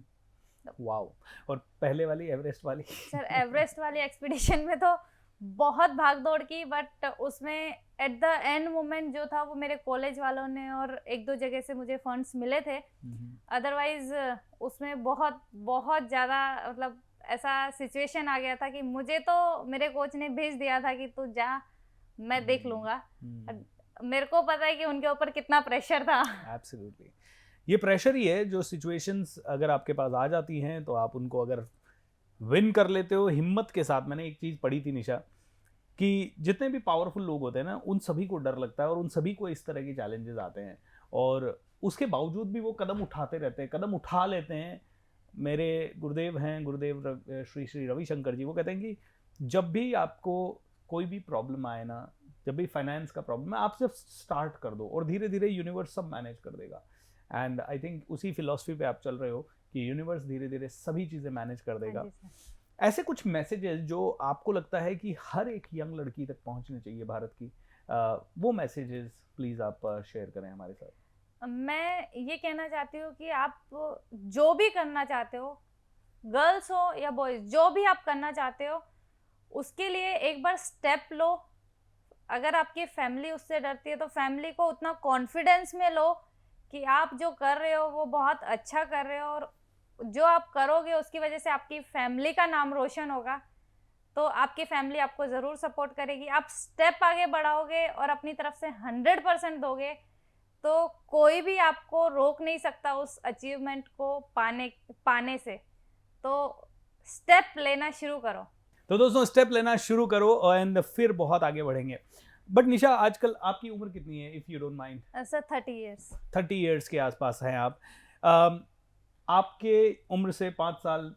wow. और पहले वाली एवरेस्ट वाली? सर एवरेस्ट वाली एक्सपीडिशन में तो बहुत भाग दौड़ की, बट उसमें एट द एंड मोमेंट जो था वो मेरे कॉलेज वालों ने और 1-2 जगह से मुझे फंड्स मिले थे। अदरवाइज उसमें बहुत बहुत ज़्यादा मतलब ऐसा सिचुएशन आ गया था कि मुझे तो मेरे कोच ने भेज दिया था कि तू जा, मैं देख लूँगा। मेरे को पता है कि उनके ऊपर कितना प्रेशर था। एब्सोल्युटली, ये प्रेशर ही है जो सिचुएशंस अगर आपके पास आ जाती हैं तो आप उनको अगर विन कर लेते हो हिम्मत के साथ। मैंने एक चीज़ पढ़ी थी निशा, कि जितने भी पावरफुल लोग होते हैं ना, उन सभी को डर लगता है और उन सभी को इस तरह की चैलेंजेस आते हैं और उसके बावजूद भी वो कदम उठाते रहते हैं, कदम उठा लेते हैं। मेरे गुरुदेव हैं, गुरुदेव श्री श्री रविशंकर जी, वो कहते हैं कि जब भी आपको कोई भी प्रॉब्लम आए ना, जब भी फाइनेंस का प्रॉब्लम है, आप सिर्फ स्टार्ट कर दो और धीरे धीरे यूनिवर्स सब मैनेज कर देगा। एंड आई थिंक उसी फिलॉसफी पे आप चल रहे हो कि यूनिवर्स धीरे धीरे सभी चीज़ें मैनेज कर देगा। ऐसे कुछ मैसेजेस जो आपको लगता है कि हर एक यंग लड़की तक पहुंचने चाहिए भारत की, वो मैसेजेस प्लीज़ आप शेयर करें हमारे साथ। मैं ये कहना चाहती हूँ कि आप जो भी करना चाहते हो, गर्ल्स हो या बॉयज, जो भी आप करना चाहते हो उसके लिए एक बार स्टेप लो। अगर आपकी फैमिली उससे डरती है तो फैमिली को उतना कॉन्फिडेंस में लो कि आप जो कर रहे हो वो बहुत अच्छा कर रहे हो और जो आप करोगे उसकी वजह से आपकी फैमिली का नाम रोशन होगा। तो आपकी फैमिली आपको ज़रूर सपोर्ट करेगी। आप स्टेप आगे बढ़ाओगे और अपनी तरफ से 100% दोगे, तो कोई भी आपको रोक नहीं सकता उस अचीवमेंट को पाने से। तो स्टेप लेना शुरू करो। तो दोस्तों स्टेप लेना शुरू करो एंड फिर बहुत आगे बढ़ेंगे। बट निशा, आजकल आपकी उम्र कितनी है, if you don't mind? Sir 30 years. 30 years के आसपास हैं आप। आपके उम्र से 5 साल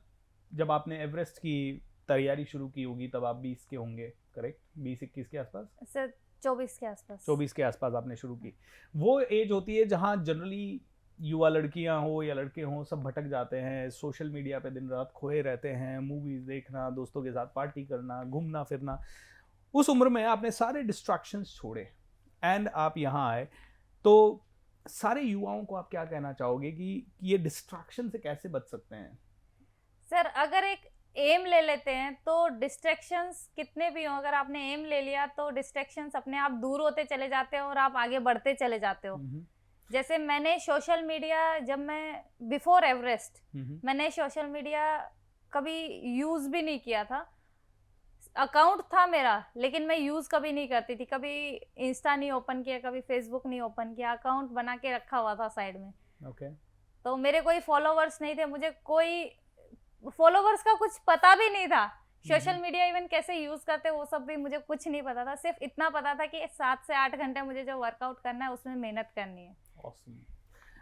जब आपने एवरेस्ट की तैयारी शुरू की होगी तब आप 20 के होंगे, करेक्ट? 20-21 के आसपास? सर 24 के आसपास। 24 के आसपास आपने शुरू की। वो एज होती है जहाँ जनरली युवा लड़कियां हो या लड़के हों सब भटक जाते हैं, सोशल मीडिया पे दिन रात खोए रहते हैं, मूवीज़ देखना, दोस्तों के साथ पार्टी करना, घूमना फिरना। उस उम्र में आपने सारे डिस्ट्रैक्शंस छोड़े एंड आप यहाँ आए। तो सारे युवाओं को आप क्या कहना चाहोगे कि ये डिस्ट्रैक्शन से कैसे बच सकते हैं? सर अगर एक एम ले लेते हैं तो डिस्ट्रैक्शंस कितने भी हों, अगर आपने एम ले लिया तो डिस्ट्रैक्शंस अपने आप दूर होते चले जाते हैं और आप आगे बढ़ते चले जाते हो। जैसे मैंने सोशल मीडिया, जब मैं बिफोर एवरेस्ट मैंने सोशल मीडिया कभी यूज़ भी नहीं किया था। अकाउंट था मेरा लेकिन मैं यूज़ कभी नहीं करती थी। कभी इंस्टा नहीं ओपन किया, कभी फेसबुक नहीं ओपन किया, अकाउंट बना के रखा हुआ था साइड में। ओके। तो मेरे कोई फॉलोवर्स नहीं थे, मुझे कोई फॉलोवर्स का कुछ पता भी नहीं था। सोशल मीडिया इवन कैसे यूज़ करते वो सब भी मुझे कुछ नहीं पता था। सिर्फ इतना पता था कि 7 से 8 घंटे मुझे जो वर्कआउट करना है उसमें मेहनत करनी है। Awesome.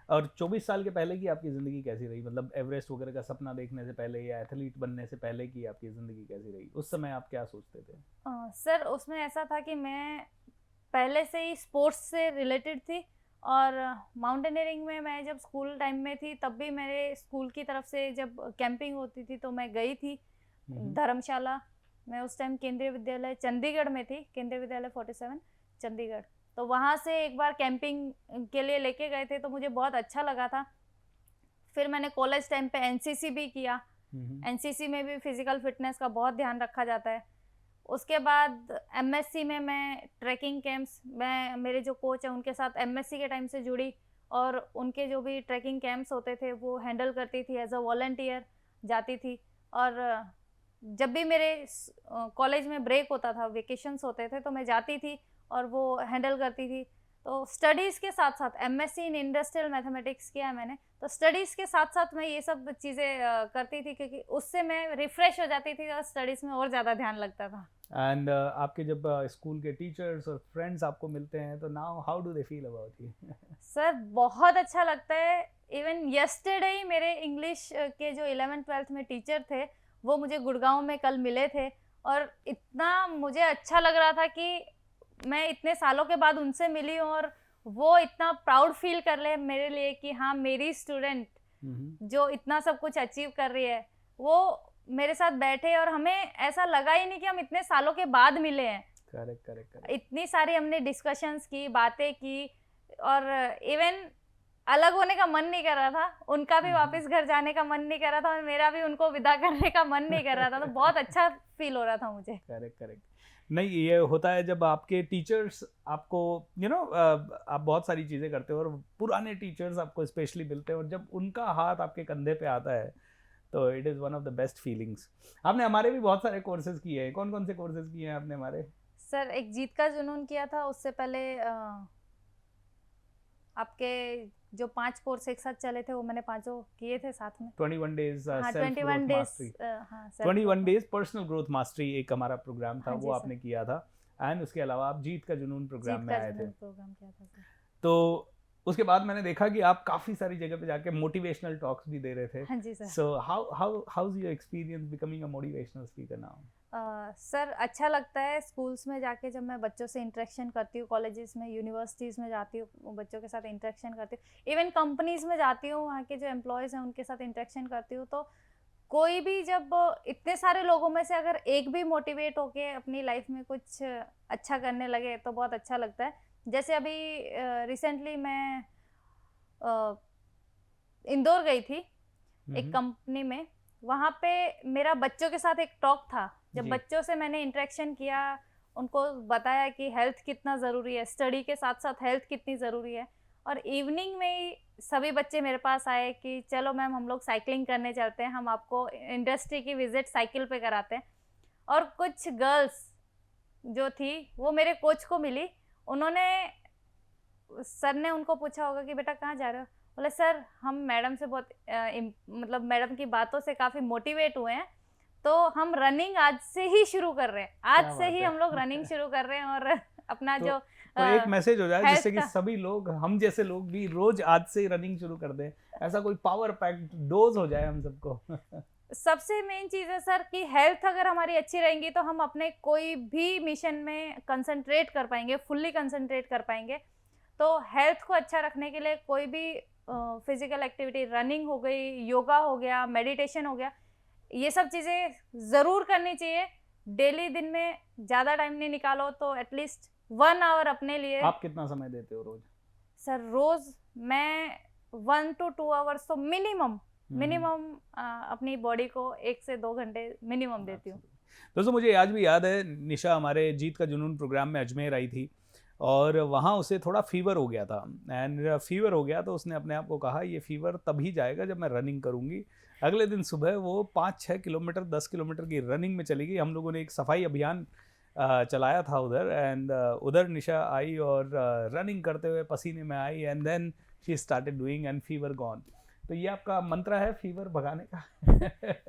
और 24 साल के पहले की आपकी ज़िंदगी कैसी रही? मतलब एवरेस्ट वगैरह का सपना देखने से पहले या एथलीट बनने से पहले की आपकी ज़िंदगी कैसी रही? उस समय आप क्या सोचते थे? सर उसमें ऐसा था कि मैं पहले से ही स्पोर्ट्स से रिलेटेड थी और माउंटेनियरिंग में मैं जब स्कूल टाइम में थी तब भी मेरे स्कूल की तरफ से जब कैंपिंग होती थी तो मैं गई थी धर्मशाला। मैं उस टाइम केंद्रीय विद्यालय चंडीगढ़ में थी, केंद्रीय विद्यालय 47 चंडीगढ़। तो वहाँ से एक बार कैंपिंग के लिए लेके गए थे तो मुझे बहुत अच्छा लगा था। फिर मैंने कॉलेज टाइम पे एनसीसी भी किया। एनसीसी में भी फिजिकल फिटनेस का बहुत ध्यान रखा जाता है। उसके बाद एमएससी में मैं ट्रैकिंग कैंप्स, मैं मेरे जो कोच हैं उनके साथ एमएससी के टाइम से जुड़ी और उनके जो भी ट्रैकिंग कैंप्स होते थे वो हैंडल करती थी, एज अ वॉलंटियर जाती थी। और जब भी मेरे कॉलेज में ब्रेक होता था, वेकेशंस होते थे तो मैं जाती थी और वो हैंडल करती थी। तो स्टडीज़ के साथ साथ एमएससी इन इंडस्ट्रियल मैथमेटिक्स किया मैंने, तो स्टडीज़ के साथ साथ मैं ये सब चीज़ें करती थी क्योंकि उससे मैं रिफ़्रेश हो जाती थी और स्टडीज़ में और ज़्यादा ध्यान लगता था। एंड आपके जब स्कूल के टीचर्स और फ्रेंड्स आपको मिलते हैं तो now how do they feel about you? Sir बहुत अच्छा लगता है। इवन यस्टरडे ही मेरे इंग्लिश के जो 11th-12th में टीचर थे वो मुझे गुड़गांव में कल मिले थे और इतना मुझे अच्छा लग रहा था कि मैं इतने सालों के बाद उनसे मिली हूँ और वो इतना प्राउड फील कर रहे हैं मेरे लिए कि हाँ मेरी स्टूडेंट जो इतना सब कुछ अचीव कर रही है, वो मेरे साथ बैठे और हमें ऐसा लगा ही नहीं कि हम इतने सालों के बाद मिले हैं। Correct correct. इतनी सारी हमने डिस्कशंस की, बातें की और इवन अलग होने का मन नहीं कर रहा था। उनका भी वापस घर जाने का मन नहीं कर रहा था और मेरा भी उनको विदा करने का मन नहीं कर रहा था। तो बहुत अच्छा फील हो रहा था मुझे। Correct correct. नहीं, ये होता है जब आपके टीचर्स आपको आप बहुत सारी चीज़ें करते हो और पुराने टीचर्स आपको स्पेशली मिलते हैं और जब उनका हाथ आपके कंधे पे आता है तो it is one of the best feelings. आपने हमारे भी बहुत सारे कोर्सेज किए हैं। कौन कौन से कोर्सेज किए हैं आपने हमारे? सर एक जीत का जुनून किया था, उससे पहले आपके जो 5 कोर्स एक साथ चले थे वो मैंने 5 किए थे साथ में। 21 डेज हाँ, सेल्फ 21 ग्रोथ डेज मास्टरी। हाँ 21 डेज पर्सनल ग्रोथ मास्टरी एक हमारा प्रोग्राम था, हाँ जी वो सर। आपने किया था। एंड उसके अलावा आप जीत का जुनून प्रोग्राम जीत में का आए थे। जुनून प्रोग्राम किया था सर। तो उसके बाद मैंने देखा कि आप काफ़ी सारी जगह पे जाके मोटिवेशनल टॉक्स भी दे रहे थे। हाँ जी sir. So how is your experience becoming a motivational speaker now? Sir अच्छा लगता है स्कूल्स में जाके, जब मैं बच्चों से इंटरेक्शन करती हूँ, कॉलेजेस में, यूनिवर्सिटीज़ में जाती हूँ, बच्चों के साथ इंटरेक्शन करती हूँ, इवन कंपनीज़ में जाती हूँ, वहाँ के जो एम्प्लॉयज़ हैं उनके साथ इंटरेक्शन करती हूँ। तो कोई भी जब इतने सारे लोगों में से अगर एक भी मोटिवेट होके अपनी लाइफ में कुछ अच्छा करने लगे तो बहुत अच्छा लगता है। जैसे अभी रिसेंटली मैं इंदौर गई थी एक कंपनी में, वहाँ पे मेरा बच्चों के साथ एक टॉक था। जब बच्चों से मैंने इंटरेक्शन किया, उनको बताया कि हेल्थ कितना ज़रूरी है, स्टडी के साथ साथ हेल्थ कितनी ज़रूरी है, और इवनिंग में ही सभी बच्चे मेरे पास आए कि चलो मैम हम लोग साइकिलिंग करने चलते हैं, हम आपको इंडस्ट्री की विजिट साइकिल पे कराते हैं। और कुछ गर्ल्स जो थी वो मेरे कोच को मिली, उन्होंने सर ने उनको पूछा होगा कि बेटा कहाँ जा रहे हो, बोले सर हम मैडम से बहुत मतलब मैडम की बातों से काफ़ी मोटिवेट हुए हैं, तो हम रनिंग आज से ही शुरू कर रहे हैं, आज से ही हम लोग रनिंग शुरू कर रहे हैं और अपना जो तो एक मैसेज हो जाए जिससे कि हेल्थ सभी लोग, हम जैसे लोग भी रोज आज से ही रनिंग शुरू कर दें, ऐसा कोई पावर पैक्ड डोज हो जाए हम सबको। सबसे मेन चीज़ है सर कि हेल्थ अगर हमारी अच्छी रहेंगी तो हम अपने कोई भी मिशन में कंसंट्रेट कर पाएंगे, फुल्ली कंसंट्रेट कर पाएंगे। तो हेल्थ को अच्छा रखने के लिए कोई भी फिजिकल एक्टिविटी, रनिंग हो गई, योगा हो गया, मेडिटेशन हो गया, ये सब चीज़ें ज़रूर करनी चाहिए। डेली दिन में ज़्यादा टाइम नहीं निकालो तो एटलीस्ट 1 आवर अपने लिए। आप कितना समय देते हो रोज? सर रोज मैं 1 to 2 आवर्स तो मिनिमम अपनी बॉडी को 1 से 2 घंटे मिनिमम देती हूँ। दोस्तों मुझे आज भी याद है, निशा हमारे जीत का जुनून प्रोग्राम में अजमेर आई थी और वहाँ उसे थोड़ा फीवर हो गया था, एंड फीवर हो गया तो उसने अपने आप को कहा ये फीवर तभी जाएगा जब मैं रनिंग करूँगी। अगले दिन सुबह वो 5-6 किलोमीटर 10 किलोमीटर की रनिंग में चली गई। हम लोगों ने एक सफाई अभियान चलाया था उधर, एंड उधर निशा आई और रनिंग करते हुए पसीने में आई, and then she started doing and fever gone. तो ये आपका मंत्र है फीवर भगाने का?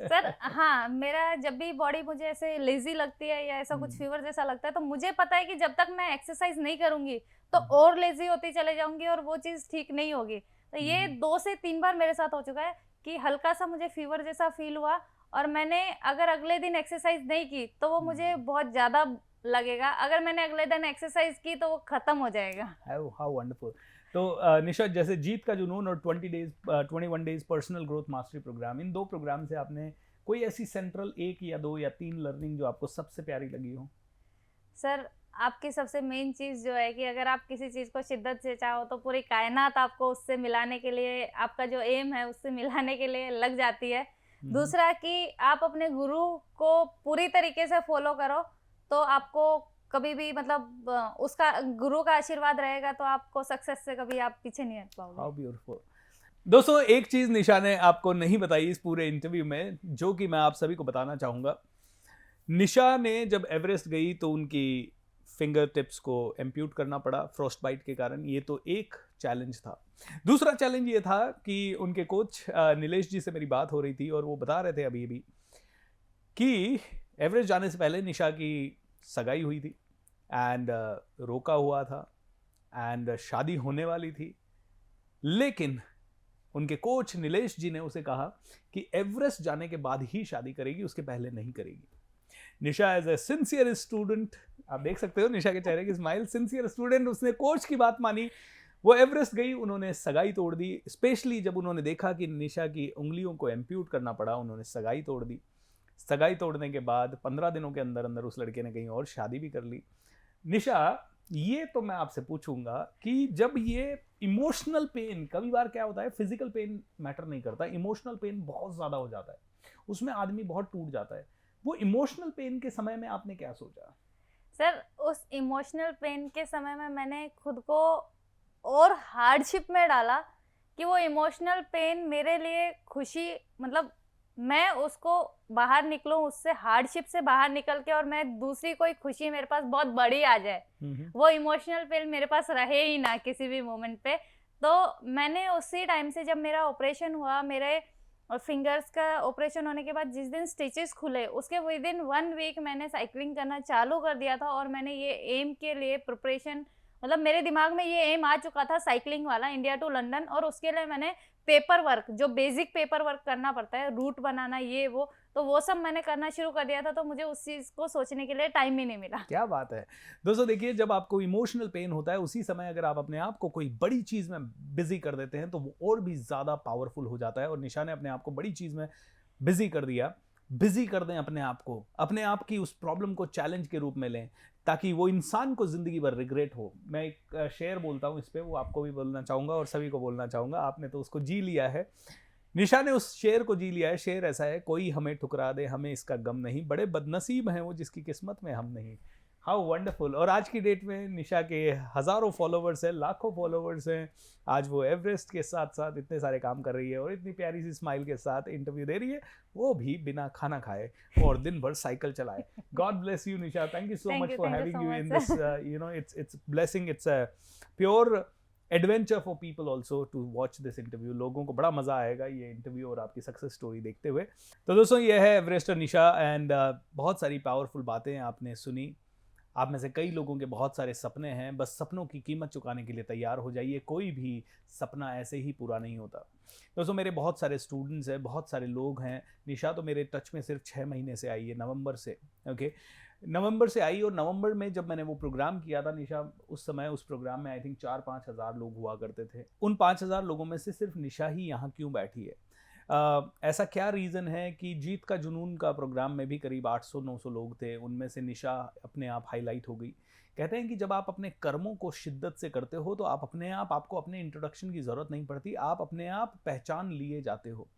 सर हाँ, मेरा जब भी बॉडी मुझे ऐसे लेजी लगती है या ऐसा कुछ फीवर जैसा लगता है तो मुझे पता है कि जब तक मैं एक्सरसाइज नहीं करूंगी तो और लेजी होती चले जाऊंगी और वो चीज़ ठीक नहीं होगी। तो ये 2 से 3 बार मेरे साथ हो चुका है कि हल्का सा मुझे फीवर जैसा फील हुआ और मैंने अगर अगले दिन एक्सरसाइज नहीं की तो वो मुझे बहुत ज़्यादा लगेगा, अगर मैंने अगले दिन एक्सरसाइज की तो वो ख़त्म हो जाएगा। How wonderful. तो निशा, जैसे जीत का जुनून और 21 days personal growth mastery program, इन 2 प्रोग्राम से आपने कोई ऐसी सेंट्रल 1 या 2 या 3 लर्निंग जो आपको सबसे प्यारी लगी हो? सर आपकी सबसे मेन चीज़ जो है कि अगर आप किसी चीज़ को शिद्दत से चाहो तो पूरी कायनात आपको उससे मिलाने के लिए, आपका जो एम है उससे मिलाने के लिए लग जाती है। दूसरा कि आप अपने गुरु को पूरी तरीके से फॉलो करो तो आपको कभी भी मतलब उसका गुरु का आशीर्वाद रहेगा तो आपको सक्सेस से कभी आप पीछे नहीं हट पाओगे। How beautiful. दोस्तों एक चीज निशा ने आपको नहीं बताई इस पूरे इंटरव्यू में, जो कि मैं आप सभी को बताना चाहूंगा। निशा ने जब एवरेस्ट गई तो उनकी फिंगर टिप्स को एम्प्यूट करना पड़ा फ्रॉस्ट बाइट के कारण। ये तो एक चैलेंज था। दूसरा चैलेंज ये था कि उनके कोच नीलेश जी से मेरी बात हो रही थी और वो बता रहे थे अभी कि एवरेस्ट जाने से पहले निशा की सगाई हुई थी एंड रोका हुआ था एंड शादी होने वाली थी, लेकिन उनके कोच नीलेश जी ने उसे कहा कि एवरेस्ट जाने के बाद ही शादी करेगी, उसके पहले नहीं करेगी। निशा एज ए सिंसियर स्टूडेंट, आप देख सकते हो निशा के चेहरे की स्माइल, सिंसियर स्टूडेंट, उसने कोच की बात मानी, वो एवरेस्ट गई, उन्होंने सगाई तोड़ दी। स्पेशली जब उन्होंने देखा कि निशा की उंगलियों को एम्प्यूट करना पड़ा, उन्होंने सगाई तोड़ दी। सगाई तोड़ने के बाद 15 दिनों के अंदर अंदर उस लड़के ने कहीं और शादी भी कर ली। निशा, ये तो मैं आपसे पूछूंगा कि जब ये इमोशनल पेन, कभी बार क्या होता है फिजिकल पेन मैटर नहीं करता, इमोशनल पेन बहुत ज़्यादा हो जाता है, उसमें आदमी बहुत टूट जाता है। वो इमोशनल पेन के समय में आपने क्या सोचा? सर उस इमोशनल पेन के समय में मैंने खुद को और हार्डशिप में डाला कि वो इमोशनल पेन मेरे लिए खुशी, मतलब मैं उसको बाहर निकलूं, उससे हार्डशिप से बाहर निकल के और मैं दूसरी कोई खुशी मेरे पास बहुत बड़ी आ जाए, वो इमोशनल पेन मेरे पास रहे ही ना किसी भी मोमेंट पे। तो मैंने उसी टाइम से जब मेरा ऑपरेशन हुआ, मेरे फिंगर्स का ऑपरेशन होने के बाद जिस दिन स्टिचेस खुले उसके विदिन 1 वीक मैंने साइकिलिंग करना चालू कर दिया था और मैंने ये एम के लिए प्रिपरेशन, मतलब मेरे दिमाग में ये एम आ चुका था साइकिलिंग वाला, इंडिया टू लंदन, और उसके लिए मैंने पेपर वर्क, जो बेसिक पेपर वर्क करना पड़ता है, रूट बनाना, ये वो, तो वो सब मैंने करना शुरू कर दिया था। तो मुझे उस चीज़ को सोचने के लिए टाइम ही नहीं मिला। क्या बात है। दोस्तों देखिए, जब आपको इमोशनल पेन होता है उसी समय अगर आप अपने आप को कोई बड़ी चीज़ में बिजी कर देते हैं तो वो और भी ज़्यादा पावरफुल हो जाता है। और निशा ने अपने आप को बड़ी चीज़ में बिजी कर दिया। बिजी कर दें अपने आप को, अपने आप की उस प्रॉब्लम को चैलेंज के रूप में लें ताकि वो इंसान को ज़िंदगी भर रिग्रेट हो। मैं एक शेर बोलता हूँ इस पर, वो आपको भी बोलना चाहूँगा और सभी को बोलना चाहूँगा, आपने तो उसको जी लिया है, निशा ने उस शेर को जी लिया है। शेर ऐसा है, कोई हमें ठुकरा दे हमें इसका गम नहीं, बड़े बदनसीब हैं वो जिसकी किस्मत में हम नहीं। How wonderful. और आज की डेट में निशा के हज़ारों फॉलोवर्स हैं, लाखों फॉलोवर्स हैं। आज वो एवरेस्ट के साथ साथ इतने सारे काम कर रही है और इतनी प्यारी सी स्माइल के साथ इंटरव्यू दे रही है, वो भी बिना खाना खाए और दिन भर साइकिल चलाए। God bless you Nisha, thank you so much for thank you having so you in much. This, you know, it's blessing, it's a pure adventure for people also to watch this interview. लोगों को बड़ा मजा आएगा ये interview और आपकी success story देखते हुए। तो दोस्तों ये है एवरेस्ट और निशा, एंड बहुत सारी पावरफुल बातें आपने सुनी। आप में से कई लोगों के बहुत सारे सपने हैं, बस सपनों की कीमत चुकाने के लिए तैयार हो जाइए। कोई भी सपना ऐसे ही पूरा नहीं होता। दोस्तों मेरे बहुत सारे स्टूडेंट्स हैं, बहुत सारे लोग हैं। निशा तो मेरे टच में सिर्फ 6 महीने से आई है, नवंबर से। ओके, नवंबर से आई, और नवंबर में जब मैंने वो प्रोग्राम किया था निशा, उस समय उस प्रोग्राम में आई थिंक 4-5 हज़ार लोग हुआ करते थे। उन 5,000 लोगों में से सिर्फ निशा ही यहाँ क्यों बैठी है? ऐसा क्या रीज़न है कि जीत का जुनून का प्रोग्राम में भी करीब 800-900 लोग थे, उनमें से निशा अपने आप हाईलाइट हो गई। कहते हैं कि जब आप अपने कर्मों को शिद्दत से करते हो तो आप अपने आप, आपको अपने इंट्रोडक्शन की ज़रूरत नहीं पड़ती, आप अपने आप पहचान लिए जाते हो।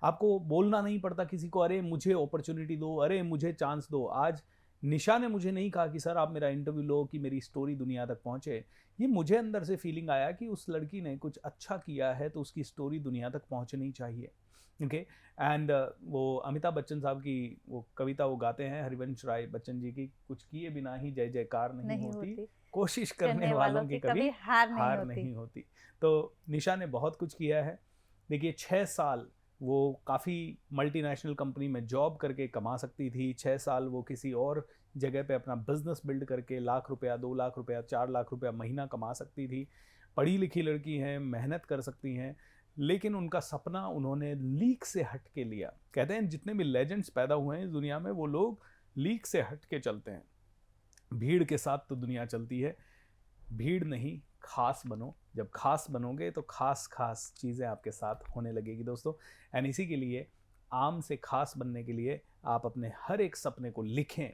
आपको बोलना नहीं पड़ता किसी को, अरे मुझे अपॉर्चुनिटी दो, अरे मुझे चांस दो। आज निशा ने मुझे नहीं कहा कि सर आप मेरा इंटरव्यू लो, कि मेरी स्टोरी दुनिया तक पहुंचे। ये मुझे अंदर से फीलिंग आया कि उस लड़की ने कुछ अच्छा किया है तो उसकी स्टोरी दुनिया तक पहुंचनी चाहिए। ओके, एंड वो अमिताभ बच्चन साहब की वो कविता वो गाते हैं, हरिवंश राय बच्चन जी की, कुछ किए बिना ही जय जयकार नहीं होती, कोशिश करने वालों की कभी हार नहीं होती। तो निशा ने बहुत कुछ किया है। देखिए 6 साल वो काफ़ी मल्टीनेशनल कंपनी में जॉब करके कमा सकती थी। 6 साल वो किसी और जगह पे अपना बिजनेस बिल्ड करके लाख रुपया, 2 लाख रुपया, 4 लाख रुपया महीना कमा सकती थी। पढ़ी लिखी लड़की हैं, मेहनत कर सकती हैं, लेकिन उनका सपना उन्होंने लीक से हट के लिया। कहते हैं जितने भी लेजेंड्स पैदा हुए हैं इस दुनिया में, वो लोग लीक से हट के चलते हैं। भीड़ के साथ तो दुनिया चलती है, भीड़ नहीं, खास बनो। जब खास बनोगे तो खास खास चीज़ें आपके साथ होने लगेगी दोस्तों। एंड इसी के लिए आम से खास बनने के लिए आप अपने हर एक सपने को लिखें,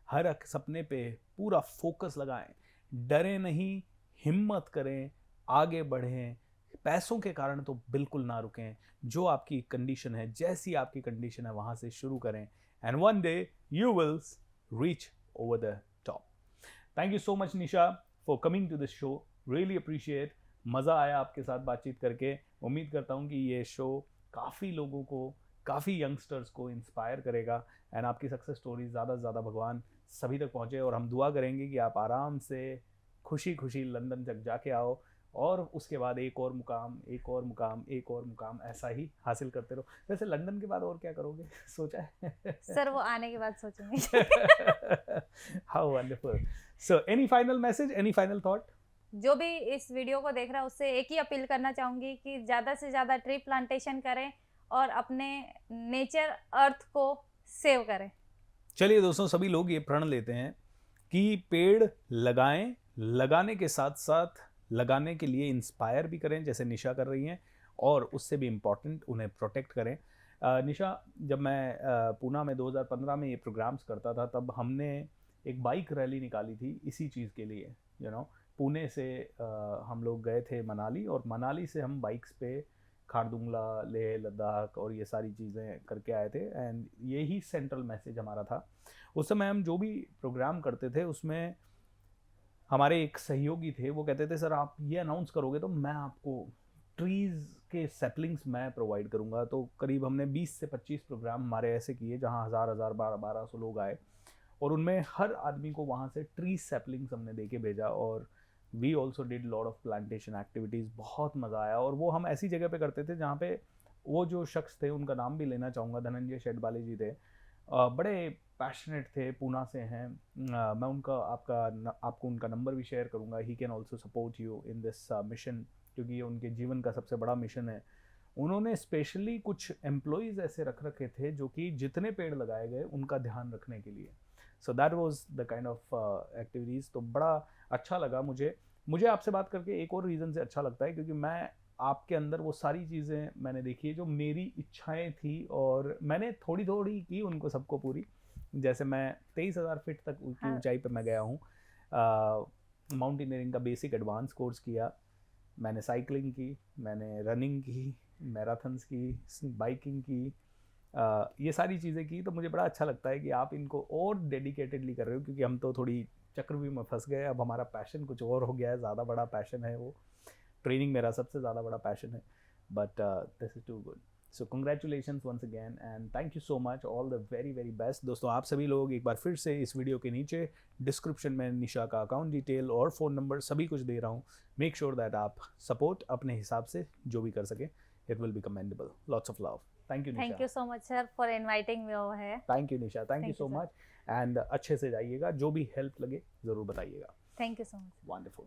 हर एक सपने पे पूरा फोकस लगाएं, डरें नहीं, हिम्मत करें, आगे बढ़ें। पैसों के कारण तो बिल्कुल ना रुकें। जो आपकी कंडीशन है, जैसी आपकी कंडीशन है, वहाँ से शुरू करें, and one day you will reach over the top. Thank you so much Nisha for coming to this show, really appreciate. मज़ा आया आपके साथ बातचीत करके। उम्मीद करता हूँ कि ये शो काफ़ी लोगों को, काफ़ी यंगस्टर्स को इंस्पायर करेगा, एंड आपकी सक्सेस स्टोरी ज़्यादा से ज़्यादा भगवान सभी तक पहुँचे। और हम दुआ करेंगे कि आप आराम से खुशी खुशी लंदन तक जाके आओ, और उसके बाद एक और मुकाम, एक और मुकाम, एक और मुकाम, ऐसा ही हासिल करते रहो। वैसे लंदन के बाद और क्या करोगे, सोचा है? सर वो आने के बाद सोचेंगे। How wonderful. So any final message, any final thought? जो भी इस वीडियो को देख रहा है उससे एक ही अपील करना चाहूंगी कि ज़्यादा से ज़्यादा ट्री प्लांटेशन करें और अपने नेचर अर्थ को सेव करें। चलिए दोस्तों, सभी लोग ये प्रण लेते हैं कि पेड़ लगाएं, लगाने के साथ साथ लगाने के लिए इंस्पायर भी करें, जैसे निशा कर रही हैं, और उससे भी इम्पॉर्टेंट उन्हें प्रोटेक्ट करें। निशा, जब मैं पूना में 2015 में ये प्रोग्राम्स करता था, तब हमने एक बाइक रैली निकाली थी इसी चीज़ के लिए। पुणे से हम लोग गए थे मनाली, और मनाली से हम बाइक्स पे खारदुंगला, लेह लद्दाख और ये सारी चीज़ें करके आए थे। एंड यही सेंट्रल मैसेज हमारा था। उस समय हम जो भी प्रोग्राम करते थे उसमें हमारे एक सहयोगी थे, वो कहते थे सर आप ये अनाउंस करोगे तो मैं आपको ट्रीज़ के सैपलिंग्स मैं प्रोवाइड करूँगा। तो करीब हमने 20 से 25 प्रोग्राम हमारे ऐसे किए जहाँ 1000 1200 लोग आए, और उनमें हर आदमी को वहाँ से ट्री सैपलिंग्स हमने दे के भेजा। और we also did lot of plantation activities. बहुत मज़ा आया। और वो हम ऐसी जगह पे करते थे जहाँ पे वो जो शख्स थे, उनका नाम भी लेना चाहूँगा, धनंजय शेडबाले जी थे, बड़े पैशनेट थे, पूना से हैं। मैं उनका आपको उनका नंबर भी शेयर करूँगा। He can also support you in this mission, क्योंकि ये उनके जीवन का सबसे बड़ा मिशन है। उन्होंने स्पेशली कुछ एम्प्लॉयज़ ऐसे रख रखे थे जो कि जितने पेड़ लगाए गए उनका ध्यान रखने के लिए। So that was the kind of activities. तो बड़ा अच्छा लगा मुझे आपसे बात करके। एक और रीज़न से अच्छा लगता है क्योंकि मैं आपके अंदर वो सारी चीज़ें मैंने देखी है जो मेरी इच्छाएं थी, और मैंने थोड़ी थोड़ी की उनको सबको पूरी। जैसे मैं 23,000 फीट तक की ऊंचाई पे मैं गया हूँ। माउंटेनियरिंग का बेसिक एडवांस कोर्स किया, मैंने साइकिलिंग की, मैंने रनिंग की, मैराथन्स की, बाइकिंग की, ये सारी चीज़ें की। तो मुझे बड़ा अच्छा लगता है कि आप इनको और डेडिकेटेडली कर रहे हो, क्योंकि हम तो थोड़ी चक्र भी में फंस गए, अब हमारा पैशन कुछ और हो गया है, ज़्यादा बड़ा पैशन है वो, ट्रेनिंग मेरा सबसे ज़्यादा बड़ा पैशन है, but this is too good. So congratulations once again and thank you so much, all the very very best. दोस्तों आप सभी लोग एक बार फिर से इस वीडियो के नीचे डिस्क्रिप्शन में निशा का अकाउंट डिटेल और फ़ोन नंबर सभी कुछ दे रहा हूँ। मेक श्योर दैट आप सपोर्ट अपने हिसाब से जो भी कर सके, it will be commendable. Lots of love. Thank you Nisha. Thank you so much sir for inviting me over here. Thank you Nisha, thank you Thank you, so sir. Much and अच्छे से जाइएगा, जो भी हेल्प लगे ज़रूर बताइएगा। Thank you so much. Wonderful.